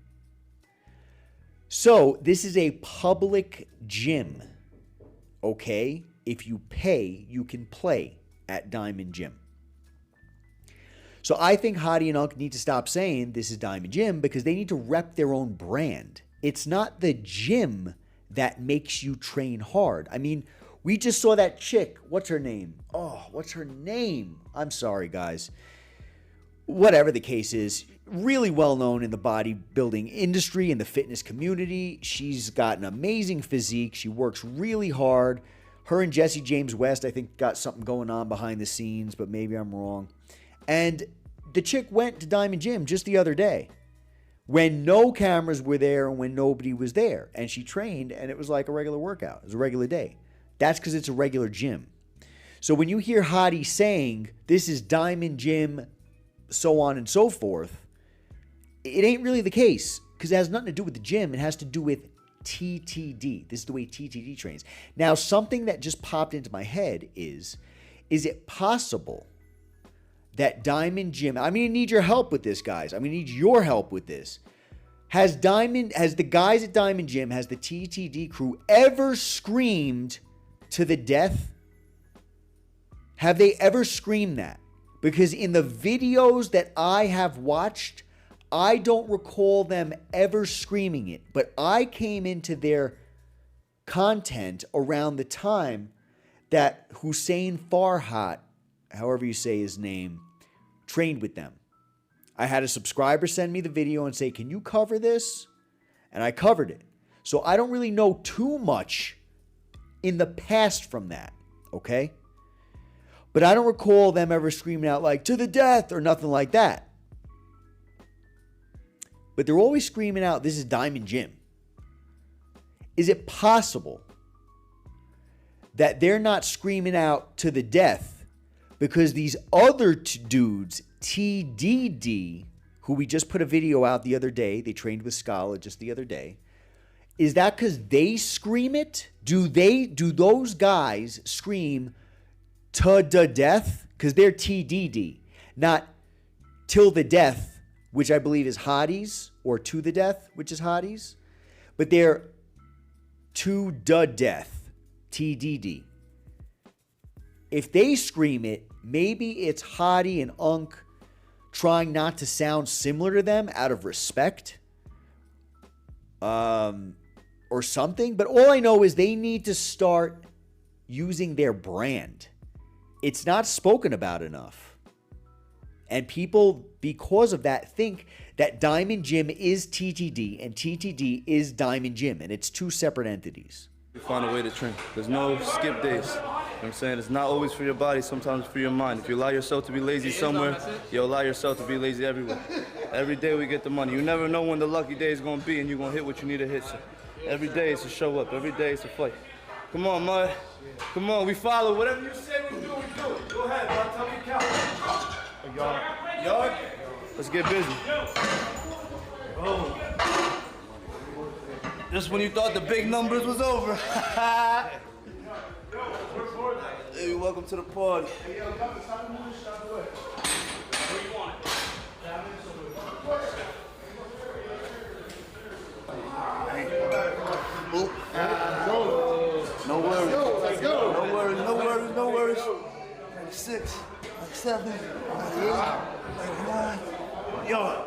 So this is a public gym, okay? If you pay, you can play at Diamond Gym. So I think Haddy and Unk need to stop saying this is Diamond Gym because they need to rep their own brand. It's not the gym that makes you train hard. I mean, we just saw that chick. What's her name? Oh, what's her name? I'm sorry, guys. Whatever the case is, really well known in the bodybuilding industry and the fitness community. She's got an amazing physique. She works really hard. Her and Jesse James West, I think, got something going on behind the scenes, but maybe I'm wrong. And the chick went to Diamond Gym just the other day when no cameras were there and when nobody was there. And she trained, and it was like a regular workout. It was a regular day. That's because it's a regular gym. So when you hear Haddy saying, this is Diamond Gym, so on and so forth, it ain't really the case because it has nothing to do with the gym. It has to do with TTD. This is the way TTD trains. Now, something that just popped into my head is it possible that Diamond Gym, I'm going to need your help with this, guys. I'm going to need your help with this. Has the guys at Diamond Gym, has the TTD crew ever screamed to the death? Have they ever screamed that? Because in the videos that I have watched, I don't recall them ever screaming it. But I came into their content around the time that Hussein Farhat, however you say his name, trained with them. I had a subscriber send me the video and say, can you cover this? And I covered it. So I don't really know too much in the past from that, okay? But I don't recall them ever screaming out like, to the death, or nothing like that. But they're always screaming out, this is Diamond Jim. Is it possible that they're not screaming out to the death because these other dudes, TDD, who we just put a video out the other day, they trained with Scala just the other day, is that because they scream it? Do those guys scream to the death? Because they're TDD, not till the death, which I believe is Haddy's, or to the death, which is Haddy's. But they're to the death, TDD. If they scream it, maybe it's Haddy and Unk trying not to sound similar to them out of respect. Or something. But all I know is they need to start using their brand. It's not spoken about enough. And people, because of that, think that Diamond Jim is TTD and TTD is Diamond Jim. And it's two separate entities. You find a way to train. There's no skip days. You know what I'm saying? It's not always for your body, sometimes it's for your mind. If you allow yourself to be lazy somewhere, you'll allow yourself to be lazy everywhere. Every day we get the money. You never know when the lucky day is going to be and you're going to hit what you need to hit. So every day is to show up. Every day is to fight. Come on, Mud. Come on, we follow. Whatever you say we do, we do it. Go ahead, bro. Tell me count. A yard. Yard? Let's get busy. Oh. Just when you thought the big numbers was over. Hey, welcome to the party. No worries. Let's go. No worries, no worries, no worries. 96, 97, 98, 99. Yo.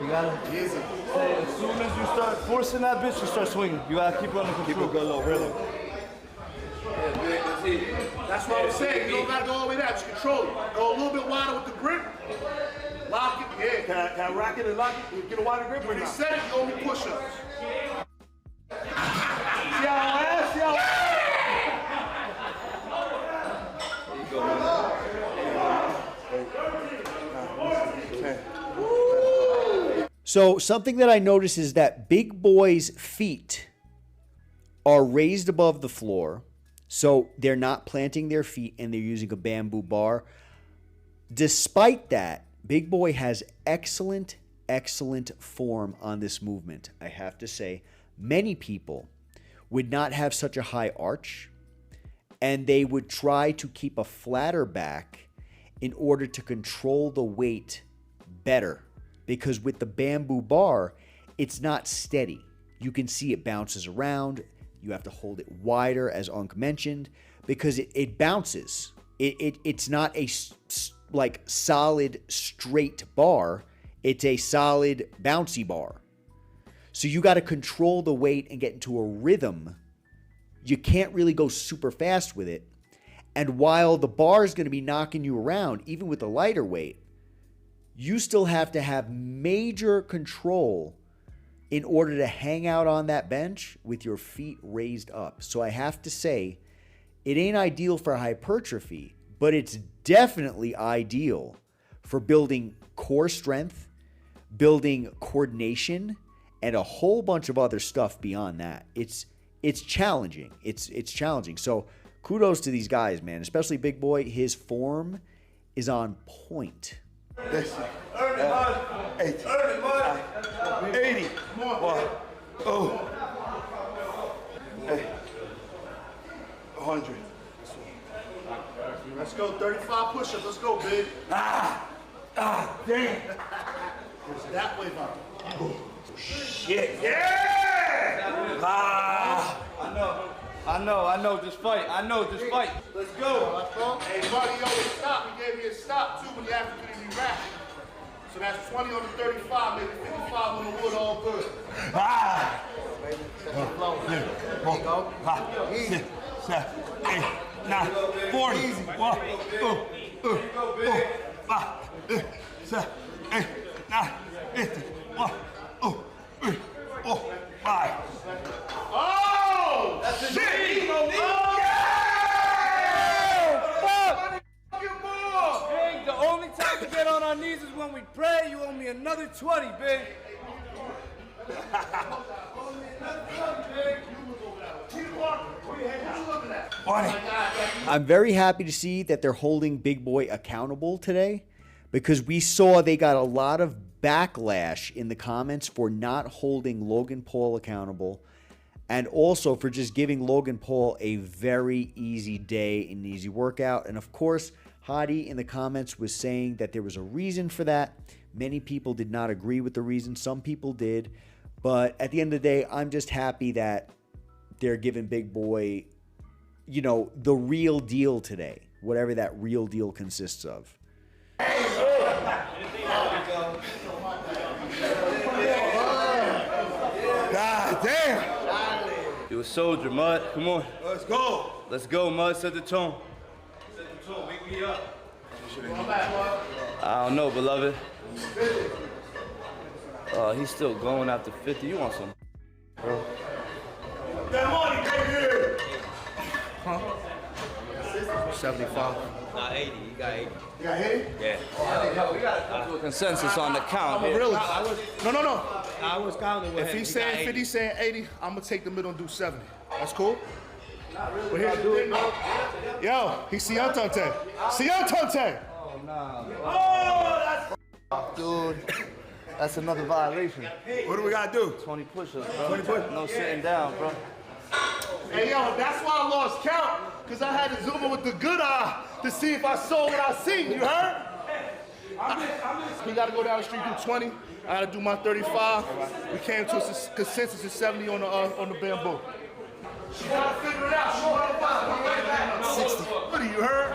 You gotta easy. Hey, as soon as you start forcing that bitch, you start swinging. You gotta keep it under control. Keep it low, really. That's what I'm saying. You don't gotta go all the way down. Just control it. Go a little bit wider with the grip. Lock it. Yeah. Can I rock it and lock it? Get a wider grip. When he said it, you owe me push-ups. See how I ass? See how There you go, man. So something that I notice is that Big Boy's feet are raised above the floor. So they're not planting their feet and they're using a bamboo bar. Despite that, Big Boy has excellent form on this movement. I have to say, many people would not have such a high arch and they would try to keep a flatter back in order to control the weight better. Because with the bamboo bar, it's not steady. You can see it bounces around. You have to hold it wider, as Unk mentioned, because it bounces. It's not a like solid straight bar. It's a solid bouncy bar. So you got to control the weight and get into a rhythm. You can't really go super fast with it. And while the bar is going to be knocking you around, even with a lighter weight, you still have to have major control in order to hang out on that bench with your feet raised up. So I have to say, it ain't ideal for hypertrophy, but it's definitely ideal for building core strength, building coordination, and a whole bunch of other stuff beyond that. It's challenging. It's challenging. So kudos to these guys, man, especially Big Boy. His form is on point. Listen. 80. 80. One. Oh. Hey. 100. Let's go. 35 push-ups. Let's go, big. Damn. It's that way, Bob. Shit. Yeah! I know, just fight. Let's go. Hey, Marty, you always stop. He gave me a stop, too, when he asked me to be rap. So that's 20 on the 35, maybe 55 on the wood, all good. 6, 7, 8, 9, 40. 1, 2, 5, 6, 7, 8, 9, 10, 1, 2, 3, 4, 5. Oh! That's shit! Big, the only time we get on our knees is when we pray. You owe me another 20, Big. I'm very happy to see that they're holding Big Boy accountable today, because we saw they got a lot of backlash in the comments for not holding Logan Paul accountable, and also for just giving Logan Paul a very easy day and easy workout. And of course, Haddy in the comments was saying that there was a reason for that. Many people did not agree with the reason. Some people did. But at the end of the day, I'm just happy that they're giving Big Boy, you know, the real deal today, whatever that real deal consists of. God damn. You a soldier, Mud. Come on. Let's go. Let's go, Mud. Set the tone. Set the tone. Wake me up. I don't know, beloved. He's still going after 50. You want some, bro? That money, baby. Huh? 75. Nah, 80. You got 80. You got 80? Yeah. We gotta come to a consensus on the count here. Really? No. I was counting with If him. he's He got saying 80. 50, saying 80, I'm gonna take the middle and do 70. That's cool? Not really. But here's the thing, though. Yo, he's Sion Tante. Sion Tante! Oh, nah. Oh, that's Dude, that's another violation. What do we gotta do? 20 push-ups, bro. 20 push-ups. No sitting down, bro. Hey, yo, that's why I lost count, because I had to zoom in with the good eye to see if I saw what I seen, you heard? We gotta go down the street, do 20. I gotta do my 35. We came to a consensus of 70 on the bamboo. She gotta figure it out. 60. What are you heard?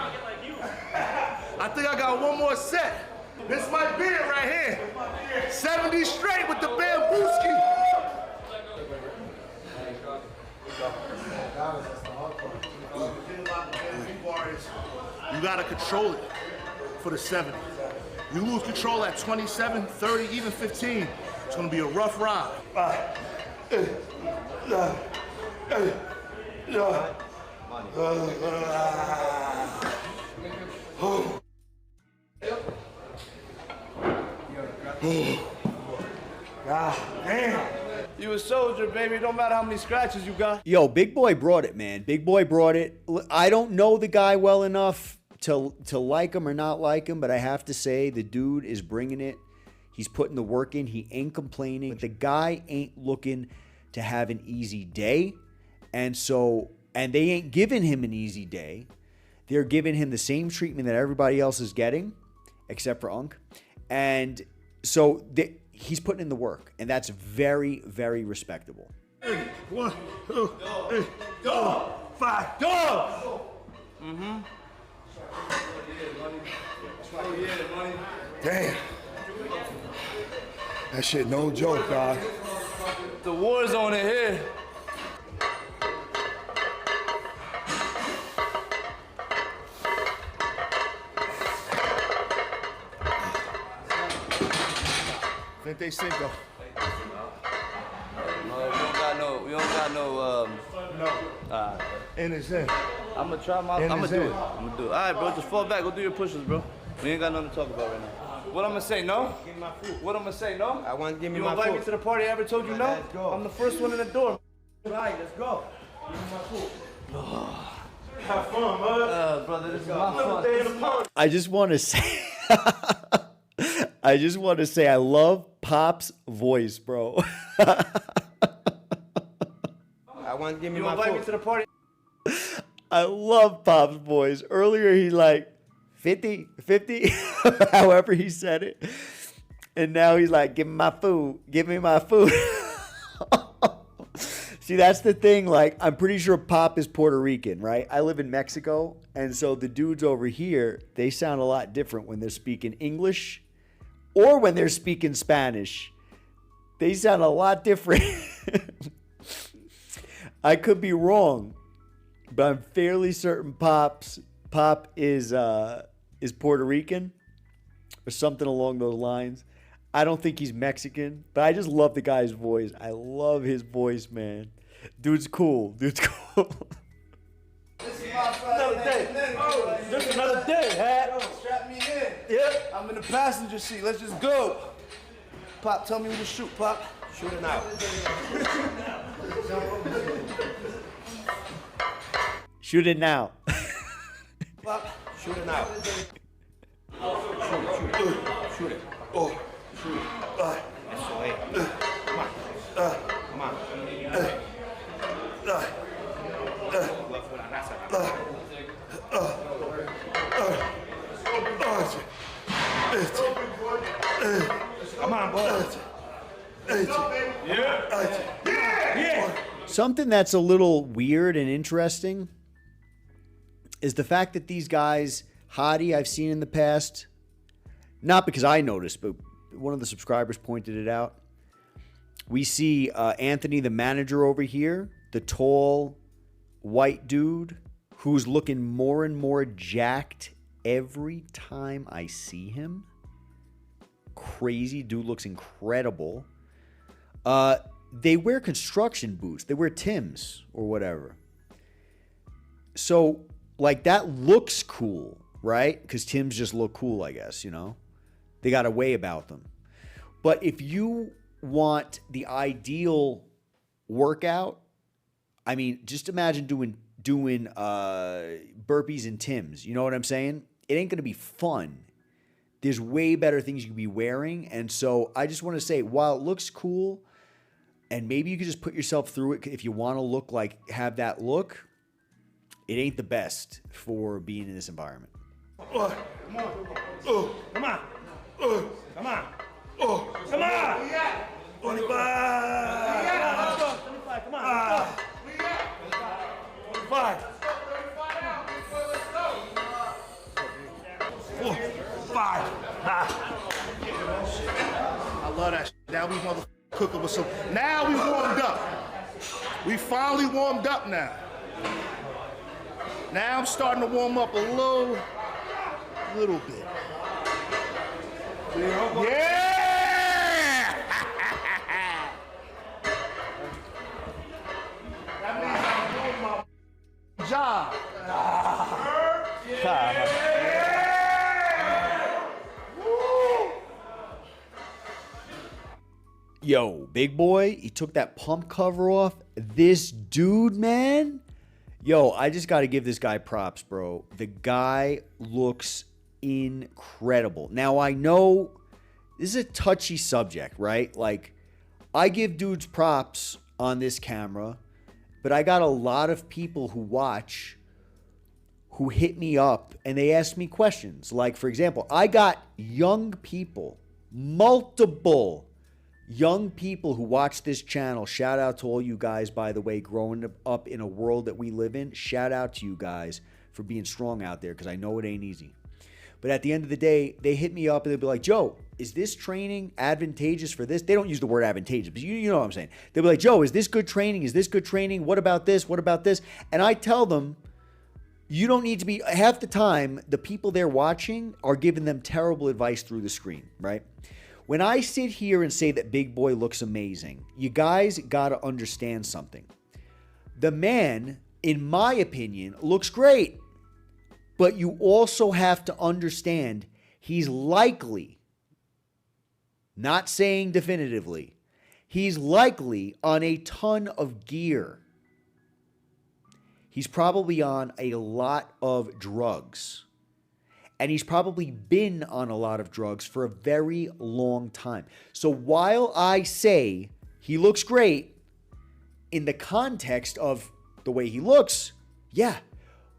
I think I got one more set. This might be it right here. 70 straight with the bambooski. You gotta control it for the 70. You lose control at 27, 30, even 15. It's gonna be a rough ride. God damn. You a soldier, baby. Don't matter how many scratches you got. Yo, Big Boy brought it, man. Big Boy brought it. I don't know the guy well enough to like him or not like him, but I have to say the dude is bringing it. He's putting the work in. He ain't complaining. But the guy ain't looking to have an easy day. And they ain't giving him an easy day. They're giving him the same treatment that everybody else is getting, except for Unk. And so he's putting in the work, and that's very, very respectable. 1, 2, 3, 4, 5, go! Mm-hmm. Damn. That shit no joke, dog. The war zone in here. Vente Cinco. We don't got no. No. And it's in. I'm gonna try my. I'm gonna do it. All right, bro. Just fall back. Go do your pushes, bro. We ain't got nothing to talk about right now. What I'm gonna say? No. Give me my food. What I'm gonna say? No. I want to give me You my invite food. me to the party? I ever told you no? Let's go. I'm the first one in the door. All right, let's go. Give me my food. Have fun, bud. Brother, this is my fun. I just want to say, I love Pop's voice, bro. I want to give me You my invite me food. to the party? I love Pop's voice. Earlier, he's like, 50, 50, however he said it. And now he's like, give me my food. Give me my food. See, that's the thing. Like, I'm pretty sure Pop is Puerto Rican, right? I live in Mexico. And so the dudes over here, they sound a lot different when they're speaking English or when they're speaking Spanish. They sound a lot different. I could be wrong, but I'm fairly certain Pop is Puerto Rican. or something along those lines. I don't think he's Mexican, but I just love the guy's voice. I love his voice, man. Dude's cool. Dude's cool. Another day. Just another day, Hat. Strap me in. Yep. I'm in the passenger seat. Let's just go. Pop, tell me when to shoot, Pop. Shoot it now. Shoot it now. Pop, shoot it now. Shoot it. Oh. Shoot it. Eso es. Come on. Come on. Come on, boy. Yeah. Something that's a little weird and interesting is the fact that these guys, Haddy, I've seen in the past, not because I noticed, but one of the subscribers pointed it out. We see Anthony, the manager over here, the tall white dude who's looking more and more jacked every time I see him. Crazy dude, looks incredible. They wear construction boots. They wear Timbs or whatever. So, like, that looks cool, right? Because Timbs just look cool, I guess, you know? They got a way about them. But if you want the ideal workout, I mean, just imagine doing burpees and Timbs. You know what I'm saying? It ain't going to be fun. There's way better things you could be wearing. And so I just want to say, while it looks cool, and maybe you could just put yourself through it if you want to look like, have that look, it ain't the best for being in this environment. Come on. Come on. Come on. 25. Come on. 25. 4, 5. I love that shit. Now we motherfucking cooking with some. Now we warmed up. We finally warmed up now. Now I'm starting to warm up a little bit. Yeah! That means I'm doing my job. Yo, big boy, he took that pump cover off. This dude, man. Yo, I just got to give this guy props, bro. The guy looks incredible. Now, I know this is a touchy subject, right? Like, I give dudes props on this camera, but I got a lot of people who watch who hit me up and they ask me questions. Like, for example, I got young people, multiple young people who watch this channel. Shout out to all you guys, by the way, growing up in a world that we live in. Shout out to you guys for being strong out there, because I know it ain't easy. But at the end of the day, they hit me up and they'll be like, Joe, is this training advantageous for this? They don't use the word advantageous, but you know what I'm saying. They'll be like, Joe, is this good training? Is this good training? What about this? What about this? And I tell them, you don't need to be, half the time, the people they're watching are giving them terrible advice through the screen, right? When I sit here and say that Big Boy looks amazing, you guys got to understand something. The man, in my opinion, looks great. But you also have to understand he's likely, not saying definitively, he's likely on a ton of gear. He's probably on a lot of drugs. And he's probably been on a lot of drugs for a very long time. So while I say he looks great in the context of the way he looks, yeah.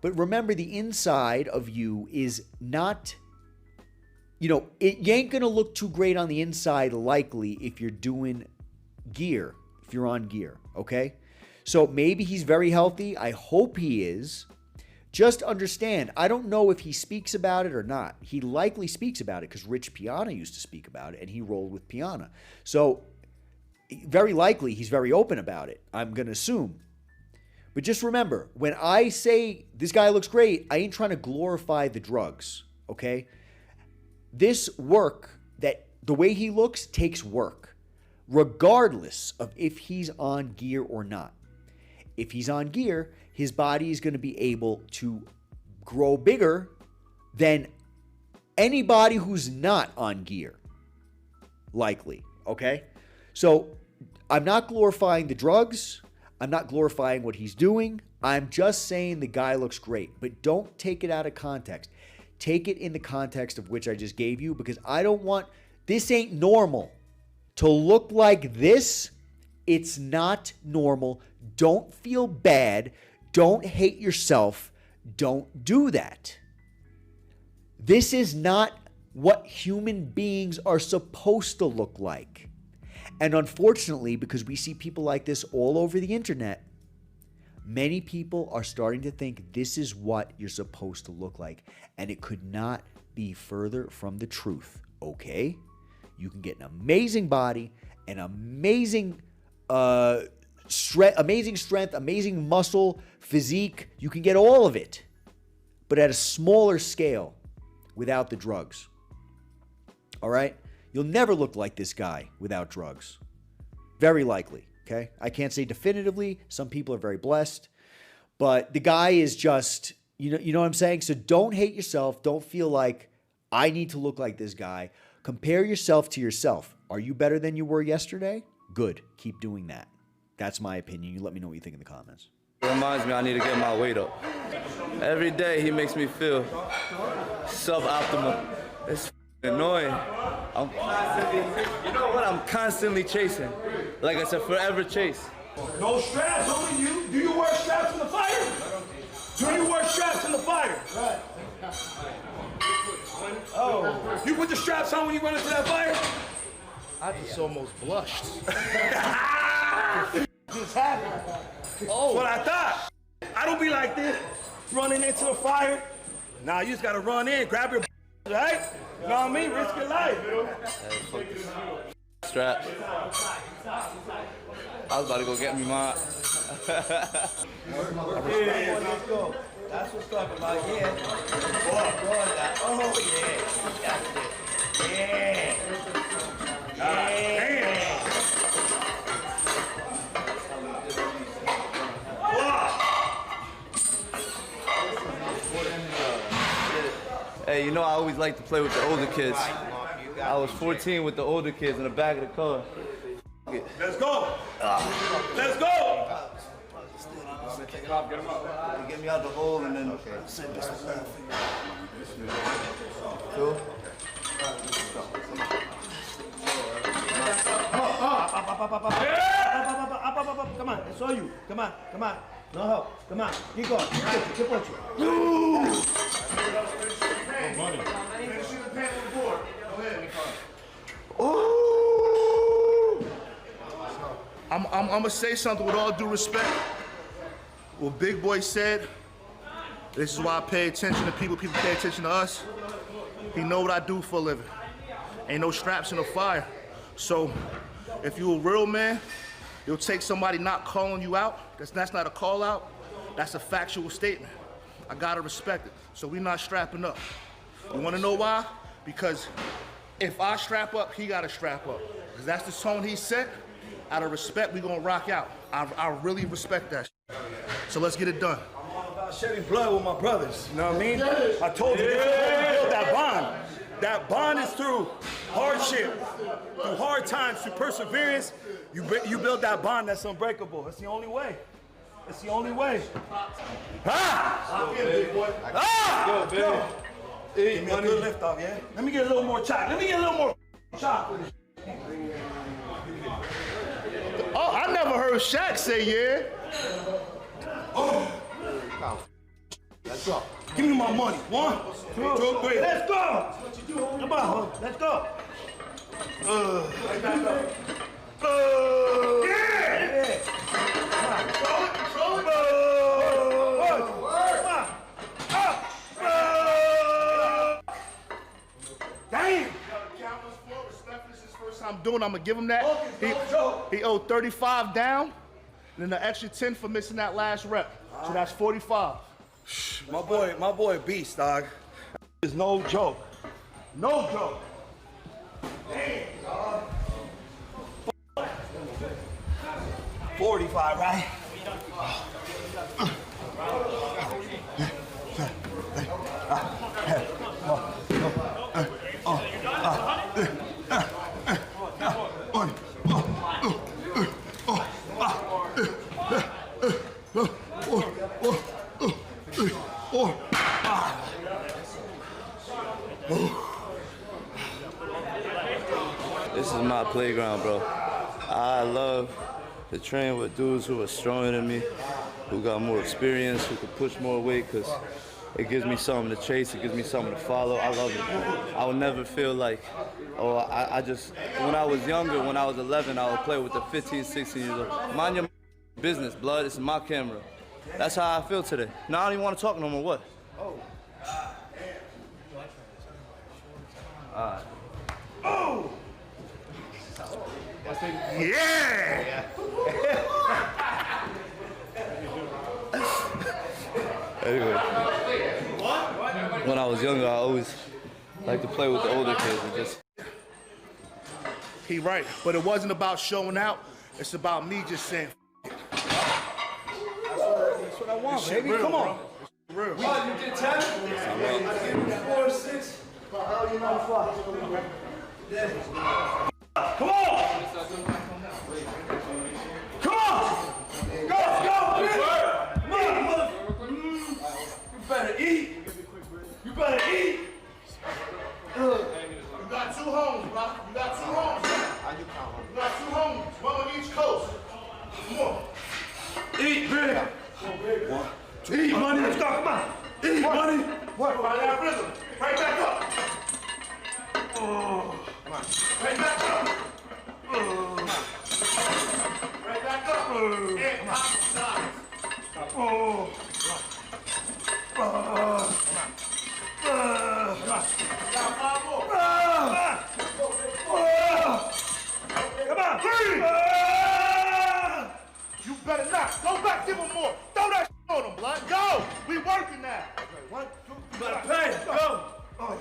But remember, the inside of you is not, you ain't going to look too great on the inside likely if you're doing gear, if you're on gear, okay? So maybe he's very healthy. I hope he is. Just understand, I don't know if he speaks about it or not. He likely speaks about it because Rich Piana used to speak about it, and he rolled with Piana. So very likely he's very open about it, I'm going to assume. But just remember, when I say this guy looks great, I ain't trying to glorify the drugs, okay? this work, that the way he looks, takes work, regardless of if he's on gear or not. If he's on gear, his body is going to be able to grow bigger than anybody who's not on gear. Likely, okay? So I'm not glorifying the drugs. I'm not glorifying what he's doing. I'm just saying the guy looks great, but don't take it out of context. Take it in the context of which I just gave you, because I don't want, this ain't normal. To look like this, it's not normal. Don't feel bad. Don't hate yourself. Don't do that. This is not what human beings are supposed to look like. And unfortunately, because we see people like this all over the internet, many people are starting to think this is what you're supposed to look like. And it could not be further from the truth, okay? You can get an amazing body, an amazing strength, amazing muscle, physique. You can get all of it, but at a smaller scale without the drugs. All right? You'll never look like this guy without drugs. Very likely, okay? I can't say definitively. Some people are very blessed, but the guy is just, you know what I'm saying? So don't hate yourself. Don't feel like I need to look like this guy. Compare yourself to yourself. Are you better than you were yesterday? Good. Keep doing that. That's my opinion. You let me know what you think in the comments. It reminds me I need to get my weight up. Every day he makes me feel suboptimal. It's annoying. You know what? I'm constantly chasing. Like it's a forever chase. No straps, only you. Do you wear straps in the fire? Do you wear straps in the fire? Right. Oh. You put the straps on when you run into that fire? I just almost blushed. Just happened. Oh. That's what I thought. I don't be like this, running into the fire. Nah, you just gotta run in, grab your right? You know what I mean? Risk your life, yo. Strap. I was about to go get me mine. Yeah, let's go. That's what's talking about, yeah. Oh, yeah. Yeah. Yeah. Hey, you know I always like to play with the older kids. I was 14 with the older kids in the back of the car. Let's go. Let's go. Take it off, get him up. Get me out the hole and then. Okay. Cool. Come on, I saw you. Come on, come on. No help. Come on. Keep going. Keep pushing. Money. I'm gonna say something with all due respect. What Big Boy said, this is why I pay attention to people pay attention to us. He know what I do for a living. Ain't no straps in the fire. So if you a real man, you'll take somebody not calling you out. That's not a call out. That's a factual statement. I gotta respect it. So we not strapping up. You wanna know why? Because if I strap up, he gotta strap up. Because that's the tone he set. Out of respect, we gonna rock out. I really respect that. So let's get it done. I'm about shedding blood with my brothers, you know what I mean? I told you, build that bond. That bond is through hardship, through hard times, through perseverance. You build that bond that's unbreakable. That's the only way. It's the only way. Ah! Ah! Let's go. Give me a good lift off, yeah? Let me get a little more chop. Let me get a little more chop with this. Oh, I never heard Shaq say yeah. Oh. Let's go. Give me my money. 1, 2, 3. Let's go. Come on, let's go. Yeah. Come on. Control it. Damn. I'm doing, I'm gonna give him that. He owed 35 down, and then the extra 10 for missing that last rep. So that's 45. My boy, beast, dog. It's no joke. No joke. Damn, dog. 45, right? This is my playground, bro. I love to train with dudes who are stronger than me, who got more experience, who can push more weight, because it gives me something to chase, it gives me something to follow. I love it. I would never feel like, oh, I just, when I was younger, when I was 11, I would play with the 15, 16 years old. Mind your business, blood, this is my camera. That's how I feel today. Now I don't even want to talk no more, what? Oh. Oh! Yeah! Anyway, when I was younger, I always liked to play with the older kids and just. He right, but it wasn't about showing out. It's about me just saying. That's what I want, baby. Real, Come on. Bro. Real. What, you did 10? 4, 6. How you know fly? Come on! Come on! Go, bitch! Come on, mother. You better eat. You better eat. You got 2 homes, bro. You got 2 homes. You got 2 homes. 1 on each coast. Come on. Eat, big. One, two, eat, money. Let's go. Come on. Eat, money. What? Right that rhythm. Right back up. Oh. Come on. Right back up. Right back up. And pop the sides. Oh. Come on. Got 5 more. Come on. 3. You better not. Go back. Give him more. Throw that on him, blood. Go. We working now. 1, 2, 3. Better pay. Go. Come on.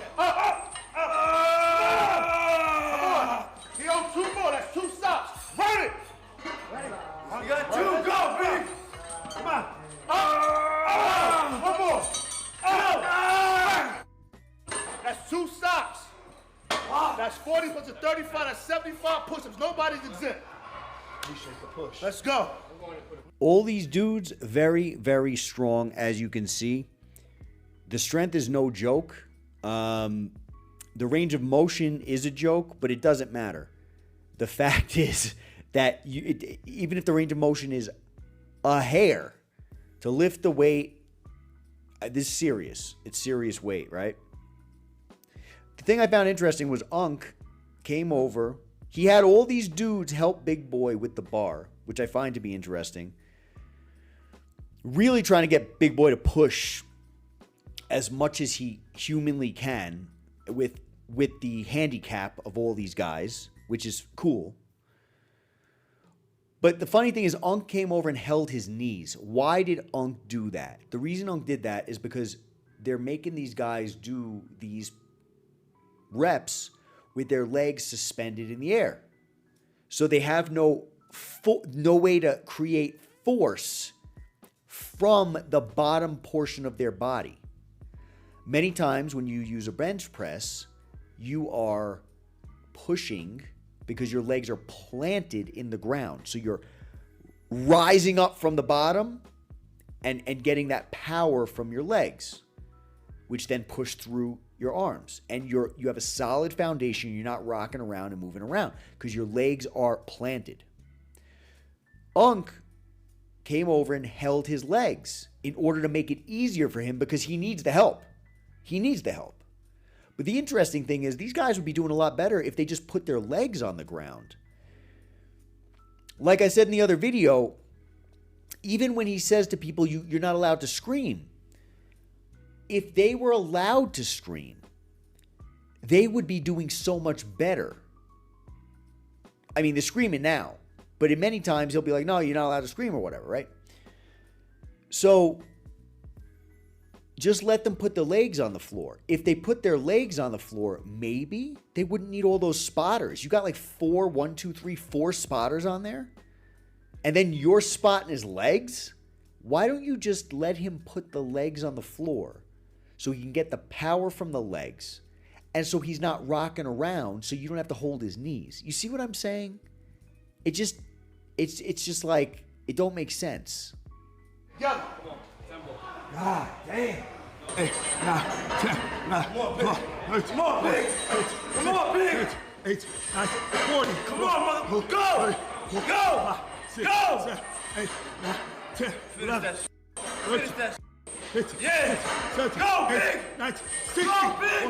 He owes 2 more. That's 2 stops. Run it. You got 2. Go, big. Come on. 1 more. That's 2 stops. That's 40 plus a 35. That's 75 push-ups. Nobody's exempt. Appreciate the push. Let's go. All these dudes, very, very strong, as you can see. The strength is no joke. The range of motion is a joke, but it doesn't matter. The fact is that even if the range of motion is a hair, to lift the weight, this is serious. It's serious weight, right? The thing I found interesting was Unk came over. He had all these dudes help Big Boy with the bar, which I find to be interesting. Really trying to get Big Boy to push as much as he humanly can with the handicap of all these guys, which is cool. But the funny thing is, Unk came over and held his knees. Why did Unk do that? The reason Unk did that is because they're making these guys do these reps with their legs suspended in the air. So they have no way to create force from the bottom portion of their body. Many times when you use a bench press, you are pushing because your legs are planted in the ground. So you're rising up from the bottom and getting that power from your legs, which then push through your arms. And you have a solid foundation. You're not rocking around and moving around because your legs are planted. Unk came over and held his legs in order to make it easier for him because he needs the help. He needs the help. But the interesting thing is these guys would be doing a lot better if they just put their legs on the ground. Like I said in the other video, even when he says to people, you're not allowed to scream, if they were allowed to scream, they would be doing so much better. I mean, they're screaming now, but in many times he'll be like, no, you're not allowed to scream or whatever, right? So just let them put their legs on the floor. If they put their legs on the floor, maybe they wouldn't need all those spotters. You got like 4 spotters on there. And then you're spotting his legs. Why don't you just let him put the legs on the floor so he can get the power from the legs? And so he's not rocking around, so you don't have to hold his knees. You see what I'm saying? It's just like, it don't make sense. God damn. Hey, nah. Come on, big. Come on, big. 8, 9, 40. Come on, mother. Go. 6, 7, 8, 9, 10, 11. Finish that. Yeah. 7, go, big. 9, 60. Go, big.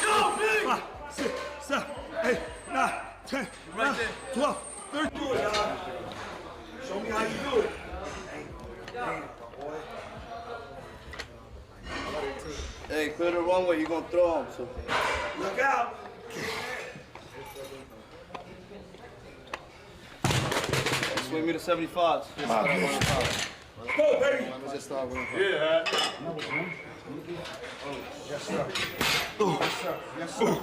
Go, big. 5, 6, 7, 8, 9, 10, 11, 12, 13. Show me how you do it. Hey, clear the runway, you're gonna throw him, so. Look out! Swing me to 75. Let's go, baby! Yeah. Yes, sir. Yes, sir.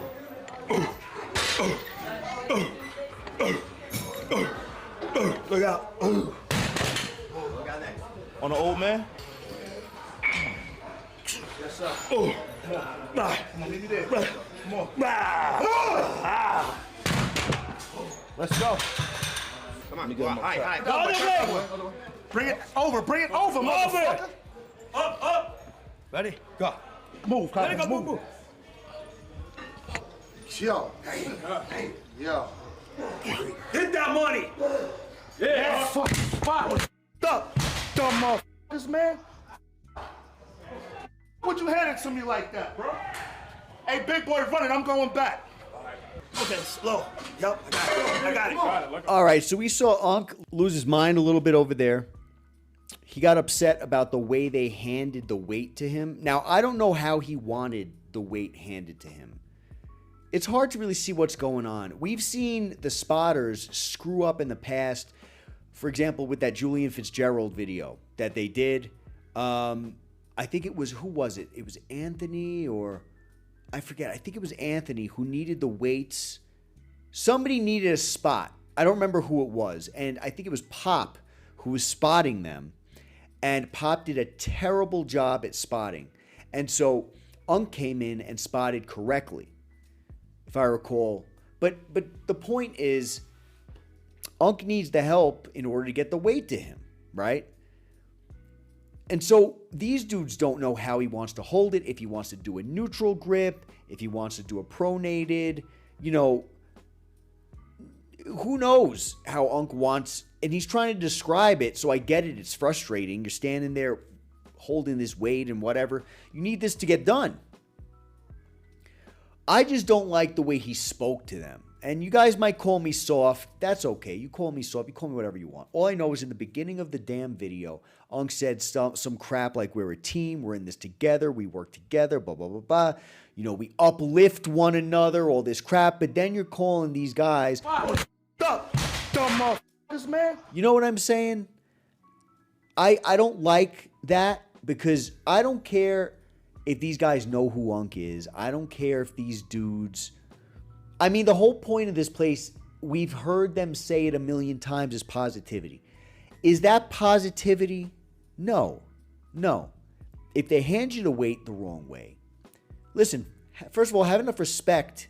Look out. On the old man? Yes, sir. Come on, leave me there. Come on. Let's go. Come on, go. Hi. Bring it over, motherfucker. Up. Ready? Go. Move, Carter. Let it go, move. Yo. Yo. Hit that money. That fucking spot was up. Dumb motherfuckers, man. Would you hand it to me like that, bro? Hey, big boy, run it. I'm going back. Okay, slow. Yup, I got it. All right, so we saw Unc lose his mind a little bit over there. He got upset about the way they handed the weight to him. Now, I don't know how he wanted the weight handed to him. It's hard to really see what's going on. We've seen the spotters screw up in the past. For example, with that Julian Fitzgerald video that they did. I think it was, who was it? It was Anthony, or I forget. I think it was Anthony who needed the weights. Somebody needed a spot. I don't remember who it was. And I think it was Pop who was spotting them. And Pop did a terrible job at spotting. And so Unc came in and spotted correctly, if I recall. But the point is, Unc needs the help in order to get the weight to him, right? And so these dudes don't know how he wants to hold it, if he wants to do a neutral grip, if he wants to do a pronated, who knows how Unc wants, and he's trying to describe it, so I get it, it's frustrating. You're standing there holding this weight and whatever. You need this to get done. I just don't like the way he spoke to them. And you guys might call me soft. That's okay. You call me soft. You call me whatever you want. All I know is in the beginning of the damn video, Unc said some crap like we're a team. We're in this together. We work together. Blah, blah, blah, blah. We uplift one another. All this crap. But then you're calling these guys. Dumb motherfuckers, man. You know what I'm saying? I don't like that because I don't care if these guys know who Unc is. I don't care if these dudes... I mean, the whole point of this place, we've heard them say it a million times, is positivity. Is that positivity? No. If they hand you the weight the wrong way, listen, first of all, have enough respect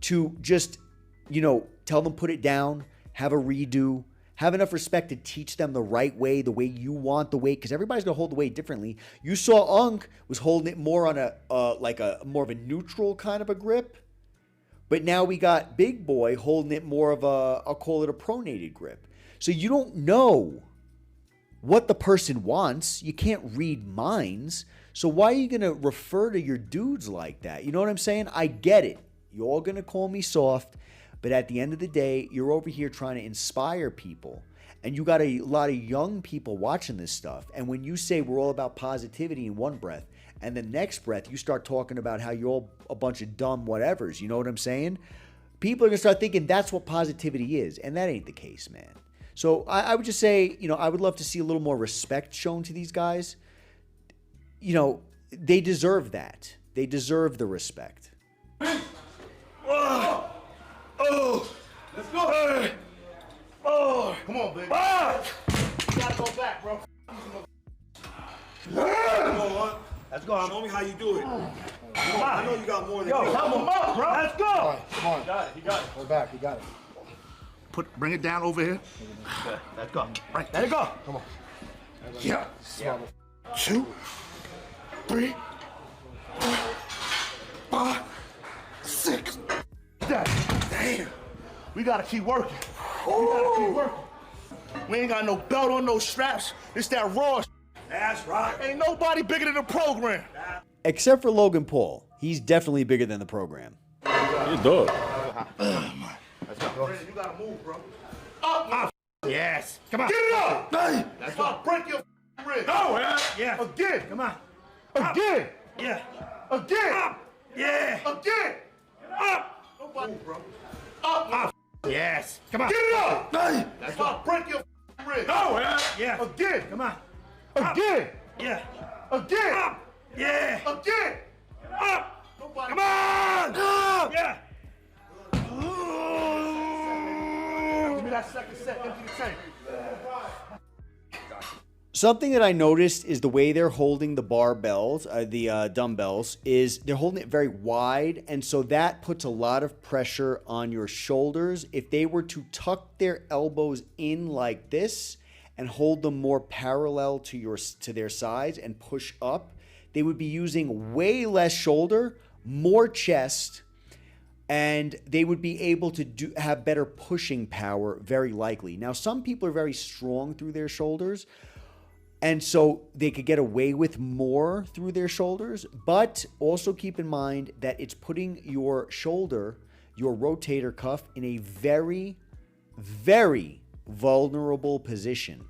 to just, tell them put it down, have a redo, have enough respect to teach them the right way, the way you want the weight, because everybody's going to hold the weight differently. You saw Unc was holding it more on more of a neutral kind of a grip. But now we got Big Boy holding it more of I'll call it a pronated grip. So you don't know what the person wants. You can't read minds. So why are you going to refer to your dudes like that? You know what I'm saying? I get it. You're all going to call me soft. But at the end of the day, you're over here trying to inspire people. And you got a lot of young people watching this stuff. And when you say we're all about positivity in one breath, and the next breath, you start talking about how you're all a bunch of dumb whatevers. You know what I'm saying? People are going to start thinking that's what positivity is. And that ain't the case, man. So I would just say, I would love to see a little more respect shown to these guys. you know, they deserve that. They deserve the respect. Oh, let's go. Oh, come on, baby. You gotta go back, bro. Come on, let's go. Show me how you do it. I know you got more than me. Help him up, bro. Let's go. All right, come on. You got it. You got it. Go back. You got it. Bring it down over here. Let's go. Right, let it go. Come on. Yeah. 2, 3, 4, 5, 6. Damn. We gotta keep working. We ain't got no belt on, no straps. It's that raw. That's right. Ain't nobody bigger than the program. Except for Logan Paul. He's definitely bigger than the program. You dog. Let's go. You gotta move, bro. Up. Yes. Come on. Get it up. That's gonna break your rib. Oh, yeah. Again. Come on. Again. Yeah. Again. Up. Yeah. Again. Up. Nobody, bro. Up. Yes. Come on. Get it up. That's gonna break your rib. Oh, yeah. Again. Come on. Again. Yeah. Again. Up. Yeah. Again. Up. Nobody. Come on. Up. Yeah. Give me that second set. Empty the tank. Something that I noticed is the way they're holding the barbells, the dumbbells, is they're holding it very wide. And so that puts a lot of pressure on your shoulders. If they were to tuck their elbows in like this and hold them more parallel to their sides and push up, they would be using way less shoulder, more chest, and they would be able to have better pushing power, very likely. Now, some people are very strong through their shoulders, and so they could get away with more through their shoulders, but also keep in mind that it's putting your shoulder, your rotator cuff, in a very, very vulnerable position.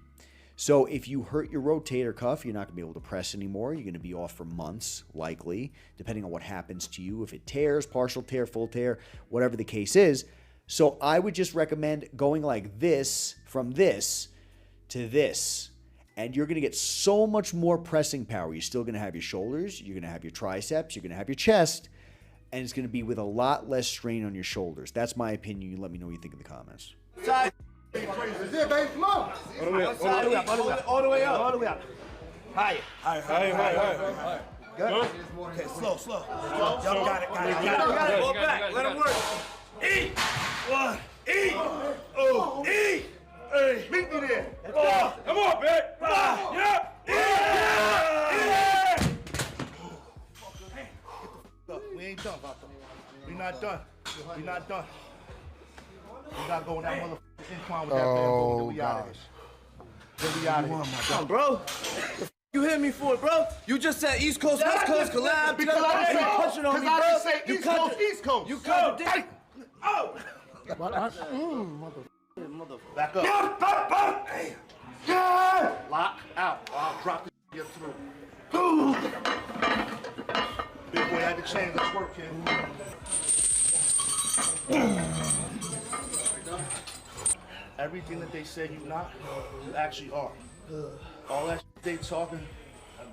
So if you hurt your rotator cuff, you're not going to be able to press anymore. You're going to be off for months, likely, depending on what happens to you. If it tears, partial tear, full tear, whatever the case is. So I would just recommend going like this, from this to this. And you're going to get so much more pressing power. You're still going to have your shoulders. You're going to have your triceps. You're going to have your chest. And it's going to be with a lot less strain on your shoulders. That's my opinion. You let me know what you think in the comments. That's it, baby. Come on. All the way up. All the way up. Higher. Good. Okay, slow. Y'all got it. Go back. Let him work. Eat. One. Eat. Oh. Eat. Hey. Meet me there. Come on, babe. Yeah. We ain't done, Vato. We not done. We gotta go on that motherfucking incline with that bamboo. Then we out of here. Come on, bro. The you hit me for it, bro? You just said East Coast, West Coast collab. Because I didn't say East Coast. You contradict. Oh! Back up. Lock out. I'll drop this your through. Big boy had to change his work, kid. Everything that they say you're not, you actually are. All that shit they talking,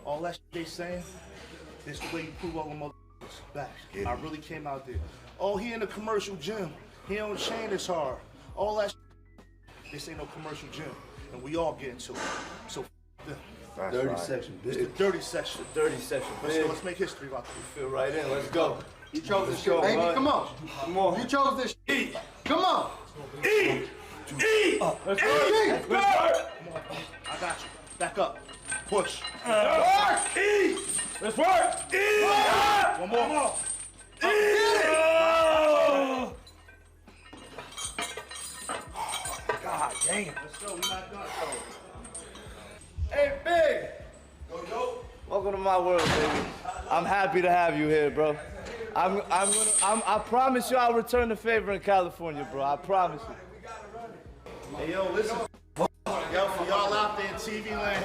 all that shit they saying, it's the way you prove all the motherfuckers back. I really came out there. Oh, he in a commercial gym. He don't train as hard. All that shit. This ain't no commercial gym. And we all get into it. So them. Dirty section, bitch. It's the dirty section. Let's make history about this. Feel right in. Let's go. You chose this shit, baby. Come on. You chose this shit. Come on. Eat. Let's go. I got you. Back up. Push. Eat. Let's work. Eat. One more. God damn. Let's go. We're not done. Hey, Big. Welcome to my world, baby. I'm happy to have you here, bro. I promise you I'll return the favor in California, bro. I promise you. Hey, yo, listen. Yo, for y'all out there in TV land,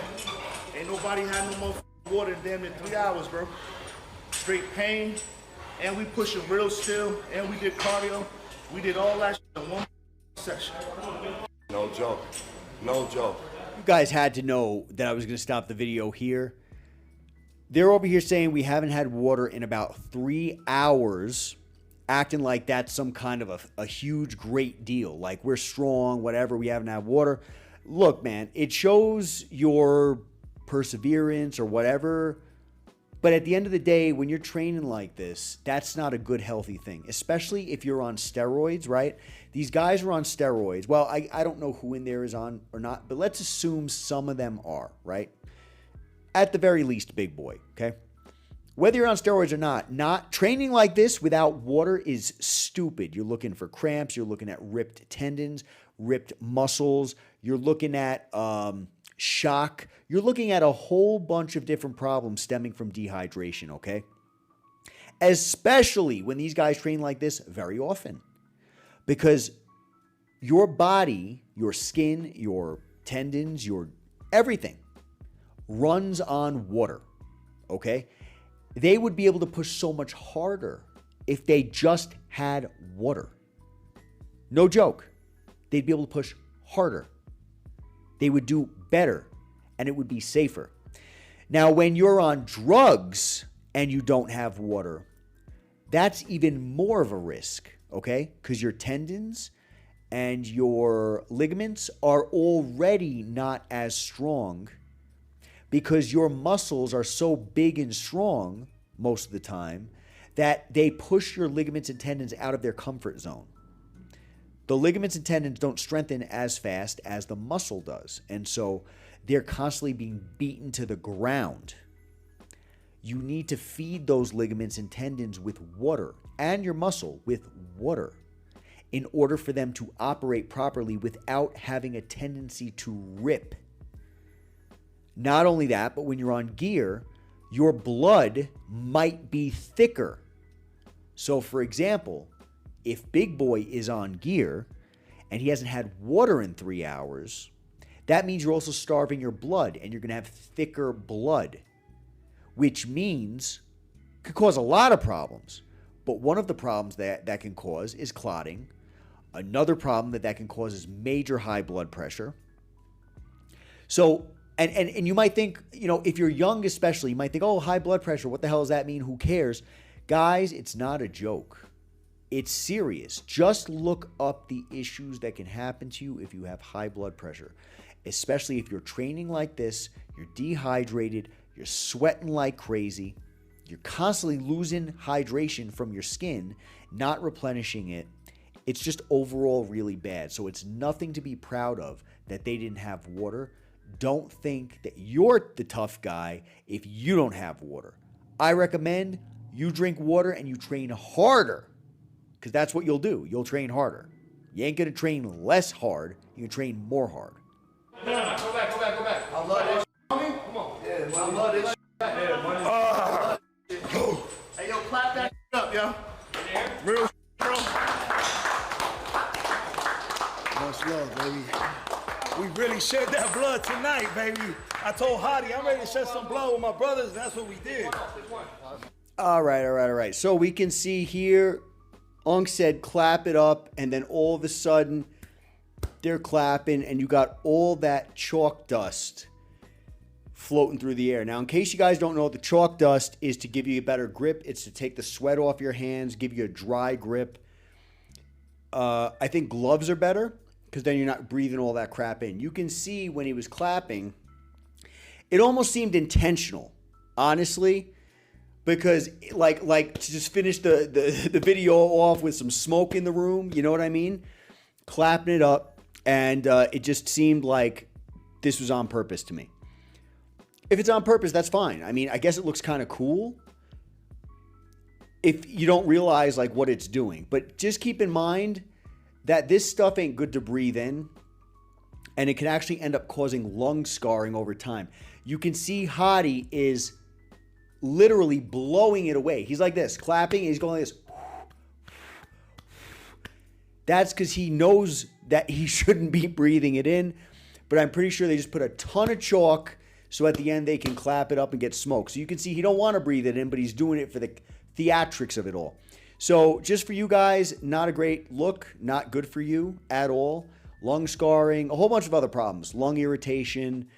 ain't nobody had no more water in damn near 3 hours, bro. Straight pain, and we pushing real still, and we did cardio. We did all that shit in one session. No joke. No joke. You guys had to know that I was going to stop the video here. They're over here saying we haven't had water in about 3 hours, acting like that's some kind of a huge, great deal. Like we're strong, whatever, we haven't had water. Look, man, it shows your perseverance or whatever. But at the end of the day, when you're training like this, that's not a good, healthy thing, especially if you're on steroids, right? These guys are on steroids. Well, I don't know who in there is on or not, but let's assume some of them are, right? At the very least, big boy, okay? Whether you're on steroids or not training like this without water is stupid. You're looking for cramps. You're looking at ripped tendons, ripped muscles. You're looking at shock. You're looking at a whole bunch of different problems stemming from dehydration, okay? Especially when these guys train like this very often. Because your body, your skin, your tendons, your everything runs on water, okay? They would be able to push so much harder if they just had water. No joke. They'd be able to push harder. They would do better, and it would be safer. Now, when you're on drugs and you don't have water, that's even more of a risk, okay? Because your tendons and your ligaments are already not as strong because your muscles are so big and strong most of the time that they push your ligaments and tendons out of their comfort zone. The ligaments and tendons don't strengthen as fast as the muscle does, and so they're constantly being beaten to the ground. You need to feed those ligaments and tendons with water and your muscle with water in order for them to operate properly without having a tendency to rip. Not only that, but when you're on gear, your blood might be thicker. So, for example, if Big Boy is on gear and he hasn't had water in 3 hours, that means you're also starving your blood and you're going to have thicker blood, which means could cause a lot of problems. But one of the problems that can cause is clotting. Another problem that can cause is major high blood pressure. So, and you might think, you know, if you're young especially, you might think, oh, high blood pressure, what the hell does that mean? Who cares? Guys, it's not a joke. It's serious. Just look up the issues that can happen to you if you have high blood pressure, especially if you're training like this, you're dehydrated, you're sweating like crazy, you're constantly losing hydration from your skin, not replenishing it. It's just overall really bad. So it's nothing to be proud of that they didn't have water. Don't think that you're the tough guy if you don't have water. I recommend you drink water and you train harder, because that's what you'll do. You'll train harder. You ain't going to train less hard. You can train more hard. Go back. I love this. Homie, come on. Yeah, I love this. Hey, yo, clap that up, yo. Real bro. Much love, baby. We really shed that blood tonight, baby. I told Haddy I'm ready to shed some blood with my brothers, and that's what we did. All right. So we can see here, Unk said clap it up, and then all of a sudden they're clapping, and you got all that chalk dust floating through the air. Now, in case you guys don't know, the chalk dust is to give you a better grip. It's to take the sweat off your hands, give you a dry grip. I think gloves are better because then you're not breathing all that crap in. You can see when he was clapping, it almost seemed intentional, honestly, because like to just finish the video off with some smoke in the room, you know what I mean? Clapping it up, and it just seemed like this was on purpose to me. If it's on purpose, that's fine. I mean, I guess it looks kind of cool if you don't realize like what it's doing. But just keep in mind that this stuff ain't good to breathe in, and it can actually end up causing lung scarring over time. You can see Haddy is literally blowing it away. He's like this, clapping, and he's going like this. That's because he knows that he shouldn't be breathing it in, but I'm pretty sure they just put a ton of chalk so at the end they can clap it up and get smoke. So you can see he don't want to breathe it in, but he's doing it for the theatrics of it all. So just for you guys, not a great look, not good for you at all. Lung scarring, a whole bunch of other problems. Lung irritation,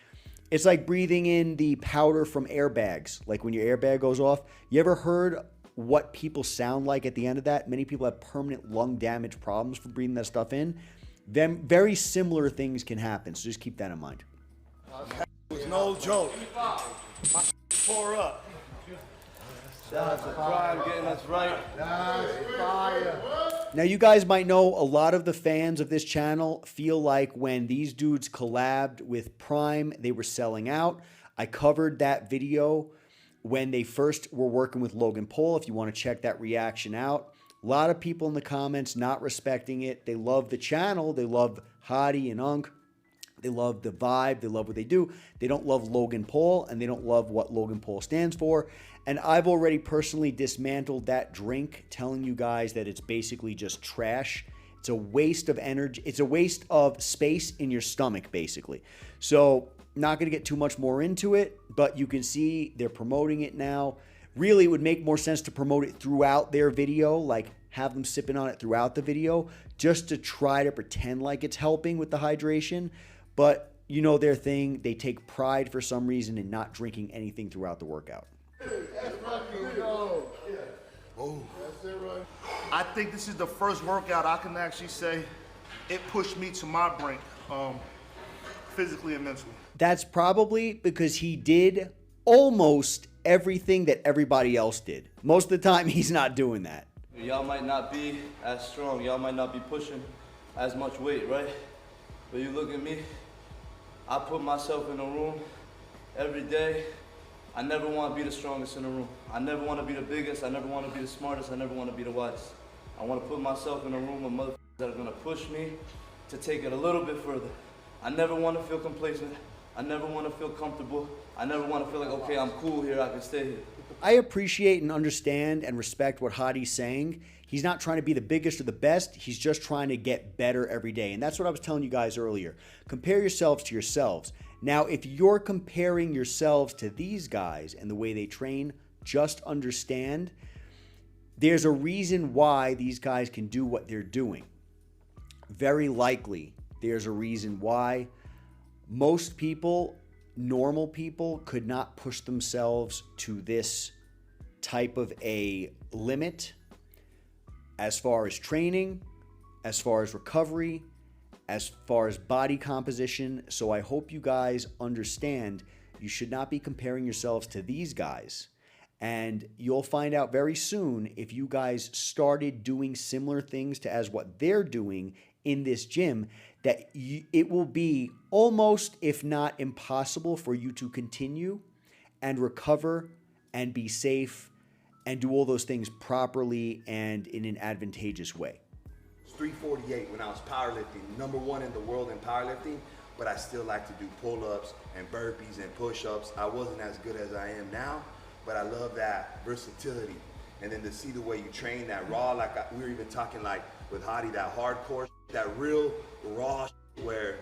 It's like breathing in the powder from airbags. Like when your airbag goes off. You ever heard what people sound like at the end of that? Many people have permanent lung damage problems from breathing that stuff in. Then very similar things can happen. So just keep that in mind. It was no joke. Pour up. Shout out to Prime getting us right. Now, you guys might know a lot of the fans of this channel feel like when these dudes collabed with Prime, they were selling out. I covered that video when they first were working with Logan Paul, if you want to check that reaction out. A lot of people in the comments not respecting it. They love the channel. They love Haddy and Unk. They love the vibe. They love what they do. They don't love Logan Paul, and they don't love what Logan Paul stands for. And I've already personally dismantled that drink, telling you guys that it's basically just trash. It's a waste of energy. It's a waste of space in your stomach, basically. So, not going to get too much more into it, but you can see they're promoting it now. Really, it would make more sense to promote it throughout their video, like have them sipping on it throughout the video, just to try to pretend like it's helping with the hydration. But you know their thing. They take pride for some reason in not drinking anything throughout the workout. I think this is the first workout I can actually say it pushed me to my brink, physically and mentally. That's probably because he did almost everything that everybody else did. Most of the time, he's not doing that. Y'all might not be as strong. Y'all might not be pushing as much weight, right? But you look at me, I put myself in a room every day. I never want to be the strongest in the room. I never want to be the biggest. I never want to be the smartest. I never want to be the wisest. I want to put myself in a room with motherfuckers that are going to push me to take it a little bit further. I never want to feel complacent. I never want to feel comfortable. I never want to feel like, okay, I'm cool here, I can stay here. I appreciate and understand and respect what Haddy's saying. He's not trying to be the biggest or the best. He's just trying to get better every day. And that's what I was telling you guys earlier. Compare yourselves to yourselves. Now, if you're comparing yourselves to these guys and the way they train, just understand there's a reason why these guys can do what they're doing. Very likely, there's a reason why most people, normal people, could not push themselves to this type of a limit as far as training, as far as recovery, as far as body composition. So I hope you guys understand you should not be comparing yourselves to these guys. And you'll find out very soon if you guys started doing similar things to as what they're doing in this gym, that it will be almost, if not impossible, for you to continue and recover and be safe and do all those things properly and in an advantageous way. 348 when I was powerlifting, #1 in the world in powerlifting, but I still like to do pull-ups and burpees and push-ups. I wasn't as good as I am now, but I love that versatility. And then to see the way you train that raw, like we were even talking like with Haddy, that hardcore, that real raw where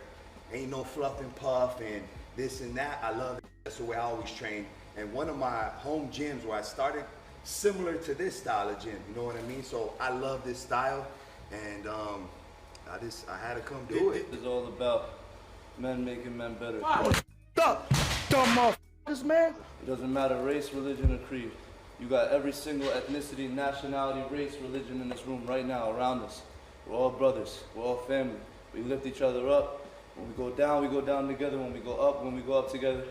ain't no fluff and puff and this and that. I love it. That's the way I always train. And one of my home gyms where I started, similar to this style of gym, you know what I mean? So I love this style. And I had to come do it. It's all about men making men better. Dumb motherfuckers, man. It doesn't matter race, religion, or creed. You got every single ethnicity, nationality, race, religion in this room right now around us. We're all brothers. We're all family. We lift each other up. When we go down together. When we go up together.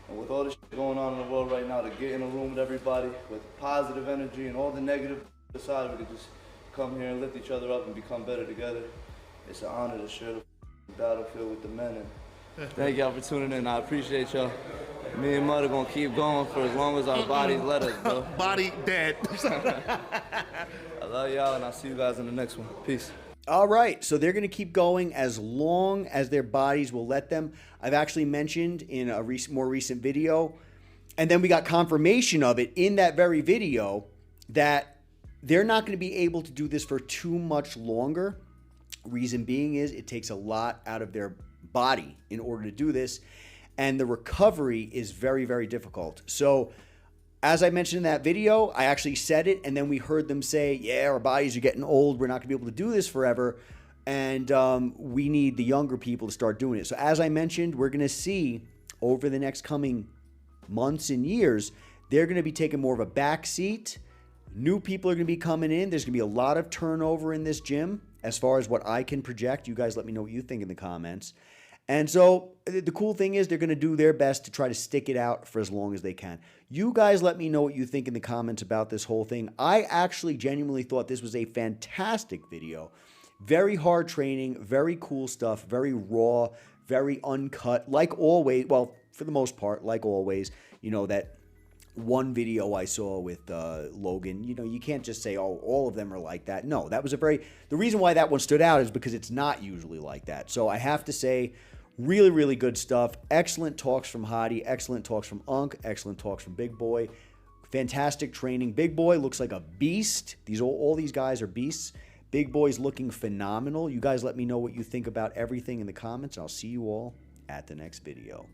And with all this shit going on in the world right now, to get in a room with everybody with positive energy and all the negative aside, we could just come here and lift each other up and become better together. It's an honor to share the battlefield with the men. And thank y'all for tuning in. I appreciate y'all. Me and Mud are gonna keep going for as long as our bodies let us, bro. Body dead. I love y'all, and I'll see you guys in the next one. Peace. All right, so they're going to keep going as long as their bodies will let them. I've actually mentioned in a more recent video, and then we got confirmation of it in that very video, that they're not going to be able to do this for too much longer. Reason being is it takes a lot out of their body in order to do this, and the recovery is very, very difficult. So as I mentioned in that video, I actually said it, and then we heard them say, yeah, our bodies are getting old. We're not going to be able to do this forever, and we need the younger people to start doing it. So as I mentioned, we're going to see over the next coming months and years, they're going to be taking more of a back seat. New people are going to be coming in. There's going to be a lot of turnover in this gym as far as what I can project. You guys let me know what you think in the comments. And so the cool thing is they're going to do their best to try to stick it out for as long as they can. You guys let me know what you think in the comments about this whole thing. I actually genuinely thought this was a fantastic video. Very hard training, very cool stuff, very raw, very uncut. Like always, well, for the most part, like always, you know, that one video I saw with Logan, you know, you can't just say, oh, all of them are like that. No, that was the reason why that one stood out is because it's not usually like that. So I have to say, really, really good stuff. Excellent talks from Haddy, excellent talks from Unk, excellent talks from Big Boy. Fantastic training. Big Boy looks like a beast. All these guys are beasts. Big Boy's looking phenomenal. You guys let me know what you think about everything in the comments. I'll see you all at the next video.